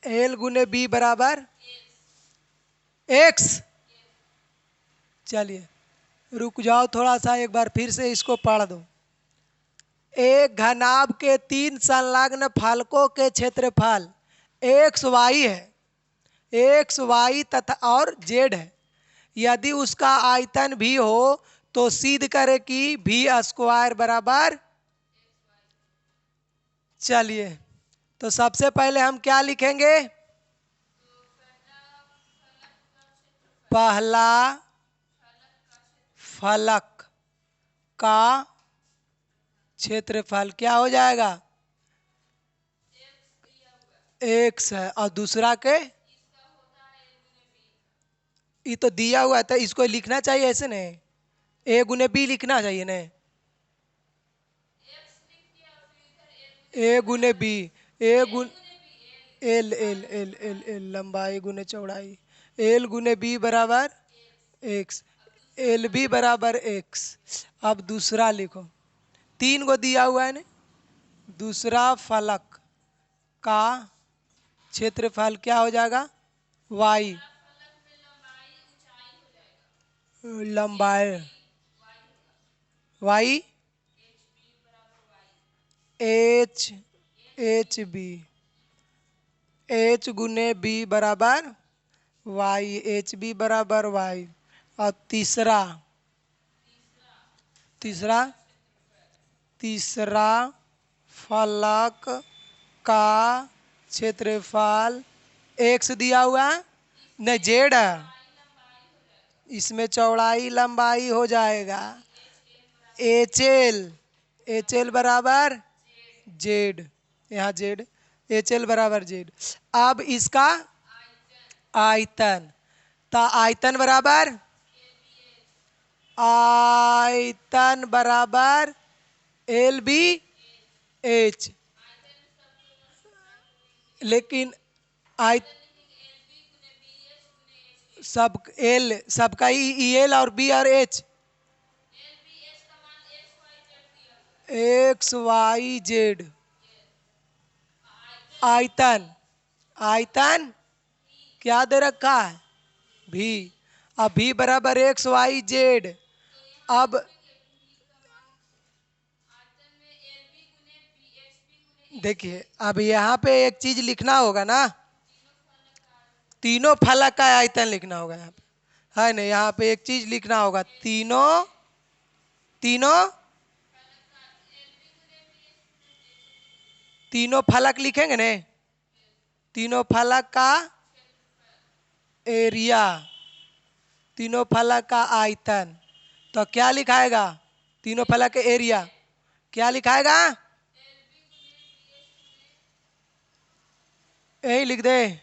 एल गुने बी बराबर एक्स। चलिए रुक जाओ थोड़ा सा, एक बार फिर से इसको पढ़ दो। एक घनाभ के 3 संलग्न फलकों के क्षेत्रफल एक्स वाई है, एक्स वाई तथा और जेड है, यदि उसका आयतन भी हो तो सिद्ध करे कि भी स्क्वायर बराबर। चलिए तो सबसे पहले हम क्या लिखेंगे, पहला फलक का क्षेत्रफल क्या हो जाएगा एक्स है, और दूसरा के, ये तो दिया हुआ है तो इसको लिखना चाहिए ऐसे नहीं, ए गुने बी लिखना चाहिए ना, ए गुने बी, ए गुन L L L L L लंबाई गुने चौड़ाई, एल गुने बी बराबर एक्स, एल बी बराबर एक्स। अब दूसरा लिखो, 3 को दिया हुआ है ना, दूसरा फलक का क्षेत्रफल क्या हो जाएगा वाई लंबाई वाई एच बी एच गुने बी बराबर वाई एच बी बराबर वाई। और तीसरा तीसरा तीसरा फलक का क्षेत्रफल एक्स दिया हुआ है, नहीं जेड है, इसमें चौड़ाई लंबाई हो जाएगा एच एल बराबर जेड, यहाँ जेड एच एल बराबर जेड। अब इसका आयतन, तो आयतन बराबर एल बी एच, लेकिन आय सब एल सबका ई एल और बी और एच एक्स वाई जेड। आयतन आयतन क्या दे रखा है भी, अब भी बराबर एक्स वाई जेड। अब देखिए अब यहाँ पे एक चीज लिखना होगा ना, तीनों फलक का आयतन लिखना होगा यहाँ पे, है ना, यहाँ पे एक चीज लिखना होगा, तीनों तीनों तीनों फलक लिखेंगे ने, तीनों फलक का एरिया, तीनों फलक का आयतन। तो क्या लिखाएगा, तीनों फलक का एरिया क्या लिखाएगा, यही लिख दे,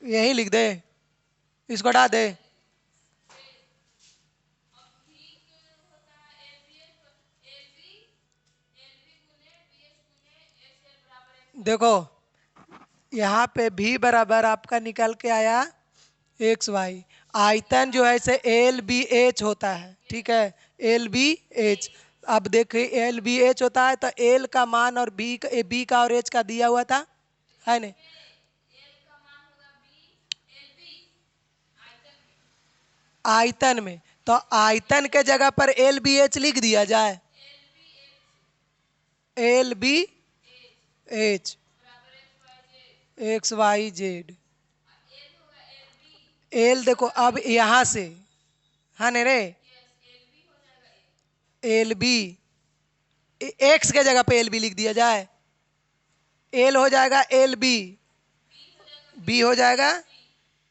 यही लिख दे, इसको हटा दे। देखो यहाँ पे भी बराबर आपका निकल के आया एक्स वाई, आयतन जो है इसे एल बी एच होता है, ठीक है, एल बी एच। अब देखिए एल बी एच होता है तो एल का मान और बी का और एच का दिया हुआ था, है ना, आयतन में, तो आयतन के जगह पर एल बी एच लिख दिया जाए, L B H X Y Z. L देखो अब यहाँ से, हाँ नहीं रे, एल बी एक्स के जगह पे एल बी लिख दिया जाए, एल हो जाएगा एल बी, बी हो जाएगा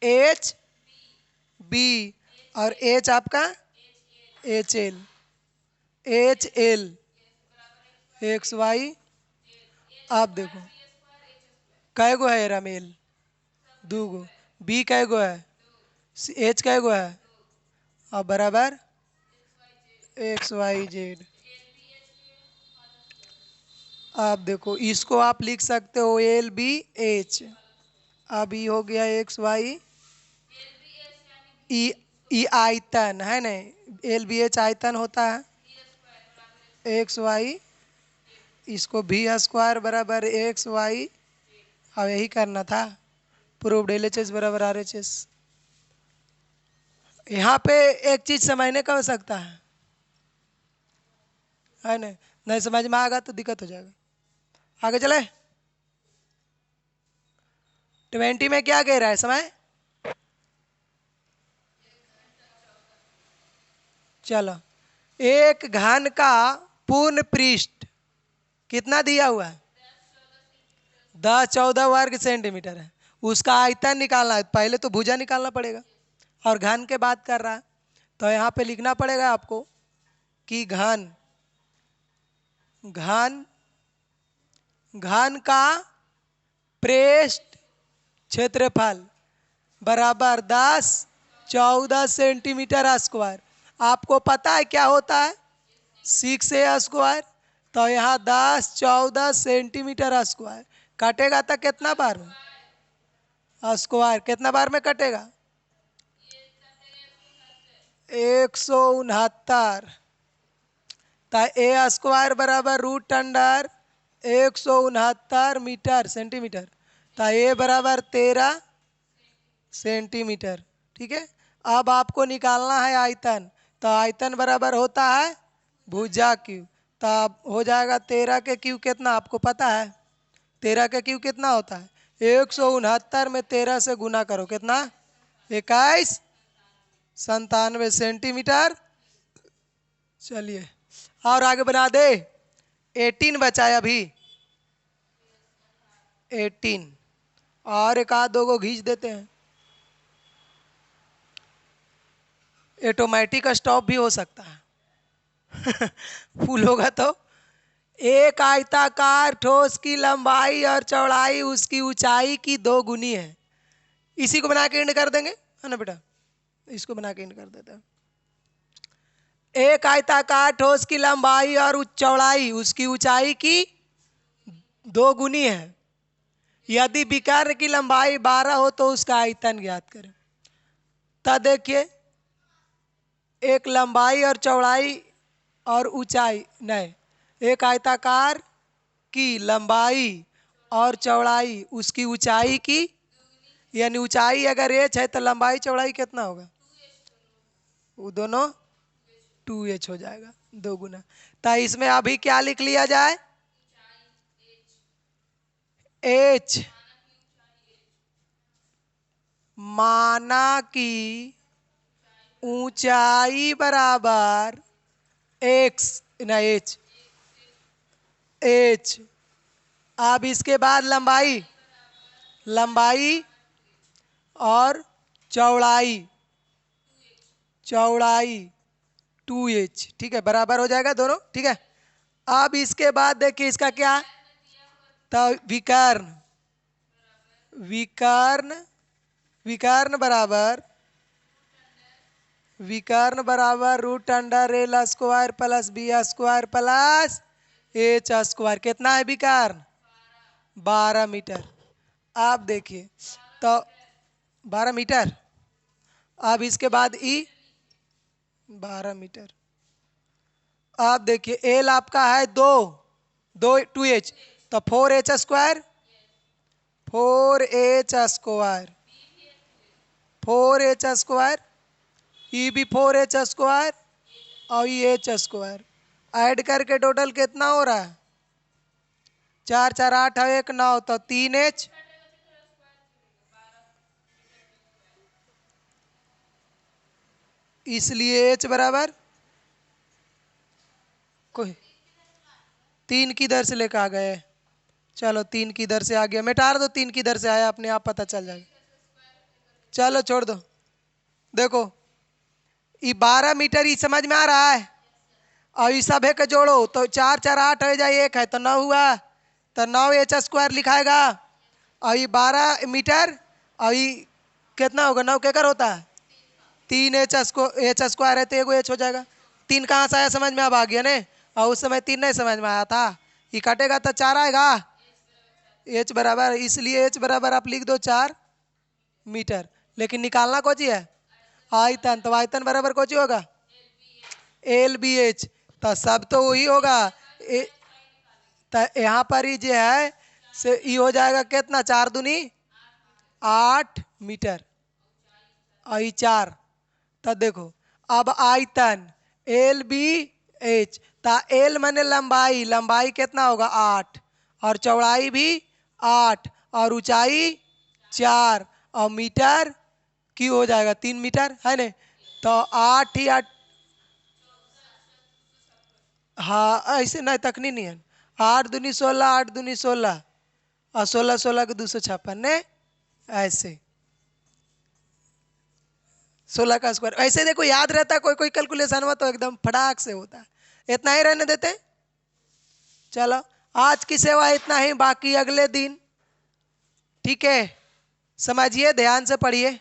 एच बी, और एच आपका H L, H L X Y. आप देखो कै गो है एरा मेल, दो गो, बी कै गो है, एच कै गो है, और बराबर एक्स वाई जेड। आप देखो इसको आप लिख सकते हो एल बी एच, अब ये हो गया एक्स वाई, ई ई आयतन है ना, एल बी एच आयतन होता है एक्स वाई, इसको भी स्क्वायर बराबर एक्स वाई, अब यही करना था, प्रूव्ड एल एच एस बराबर आर एच एस। यहाँ पे एक चीज समझने का हो सकता है ना, नहीं समझ में आएगा तो दिक्कत हो जाएगा। आगे चले, 20 में क्या कह रहा है समय, चलो एक घन का पूर्ण पृष्ठ कितना दिया हुआ है, 10-14 वर्ग सेंटीमीटर है, उसका आयतन निकालना है, पहले तो भुजा निकालना पड़ेगा, और घन के बात कर रहा है, तो यहाँ पे लिखना पड़ेगा आपको कि घन घन घन का पृष्ठ क्षेत्रफल बराबर 10-14 सेंटीमीटर स्क्वायर। आपको पता है क्या होता है 6a स्क्वायर, तो यहाँ 10-14 सेंटीमीटर स्क्वायर कटेगा तो कितना बार में, स्क्वायर कितना बार में कटेगा, 169, तो ए स्क्वायर बराबर रूट अंडर 169 मीटर सेंटीमीटर। तो ए बराबर 13 सेंटीमीटर। ठीक है, अब आपको निकालना है आयतन। तो आयतन बराबर होता है भुजा क्यू। तो अब हो जाएगा 13 के क्यू कितना आपको पता है? 13 का क्यू कितना होता है? 169 में 13 से गुना करो, कितना? 2197 सेंटीमीटर। चलिए और आगे बना दे। 18 बचा है अभी, 18 और एक आध दो को खींच देते हैं। ऑटोमेटिक स्टॉप भी हो सकता है फुल होगा तो। एक आयताकार ठोस की लंबाई और चौड़ाई उसकी ऊंचाई की 2 गुनी है। इसी को बना के एंड कर देंगे, है ना बेटा? इसको बना के एंड कर देते हैं। एक आयताकार ठोस की लंबाई और चौड़ाई उसकी ऊंचाई की 2 गुनी है। यदि विकर्ण की लंबाई 12 हो तो उसका आयतन ज्ञात करें। तब देखिए, एक लंबाई और चौड़ाई और ऊंचाई नहीं, एक आयताकार की लंबाई और चौड़ाई उसकी ऊंचाई की, यानी ऊंचाई अगर h है तो लंबाई चौड़ाई कितना होगा? वो दोनों 2h हो जाएगा, 2 गुना। तो इसमें अभी क्या लिख लिया जाए? h माना कि ऊंचाई बराबर x ना h, h। अब इसके बाद लंबाई, लंबाई और चौड़ाई, चौड़ाई 2h। ठीक है, बराबर हो जाएगा दोनों। ठीक है, अब इसके बाद देखिए इसका क्या? तो विकर्ण, विकर्ण, विकर्ण बराबर, विकर्ण बराबर root under L square plus B square plus H square. कितना है विकर्ण? 12 मीटर। आप देखिए तो 12 मीटर। अब इसके बाद ई 12 मीटर। आप देखिए एल आपका है 2h, तो 4h square, 4h square, 4h square, ई भी 4h स्क्वायर और ये h स्क्वायर। ऐड करके टोटल कितना हो रहा है? 4 4 8 और 1 9, तो 3h, इसलिए h बराबर कोई 3 किधर से लेकर आ गए? चलो 3 किधर से आ गया, मिटा दो। 3 किधर से आया अपने आप पता चल जाएगा। चलो छोड़ दो। देखो ये 12 मीटर ही समझ में आ रहा है। और ये सब है के जोड़ो तो 4 4 8 हो जाए, 1 है तो 9 हुआ, तो 9h स्क्वायर लिखाएगा। और ये 12 मीटर और ये कितना होगा? 9 केकर होता है? 3h स्क्वायर है तो एगो h हो जाएगा। 3 कहाँ से आया समझ में? अब आ गया ने। और उस समय 3 नहीं समझ में आया था। ये कटेगा तो 4 आएगा, h बराबर, इसलिए h बराबर आप लिख दो 4 मीटर। लेकिन निकालना कौन सी है? आयतन। तो आयतन बराबर कौन सी होगा? LBH। तो सब तो वही होगा। तो यहाँ पर ही जो है से ये हो जाएगा कितना? 4 दूनी 8 मीटर और ये 4। तो देखो अब आयतन LBH, ता L माने लंबाई, लंबाई कितना होगा? 8 और चौड़ाई भी 8 और ऊंचाई 4 और मीटर क्यों हो जाएगा? 3 मीटर है ने। तो 8 ही 8, हाँ ऐसे नहीं तकनी नहीं है। 8 दूनी 16, 8 दूनी 16 और 16 16 के 256 ने, ऐसे 16 का स्क्वायर। ऐसे देखो याद रहता है, कोई कोई कैलकुलेशन में तो एकदम फटाक से होता है। इतना ही रहने देते। चलो आज की सेवा इतना ही, बाकी अगले दिन। ठीक है, समझिए, ध्यान से पढ़िए।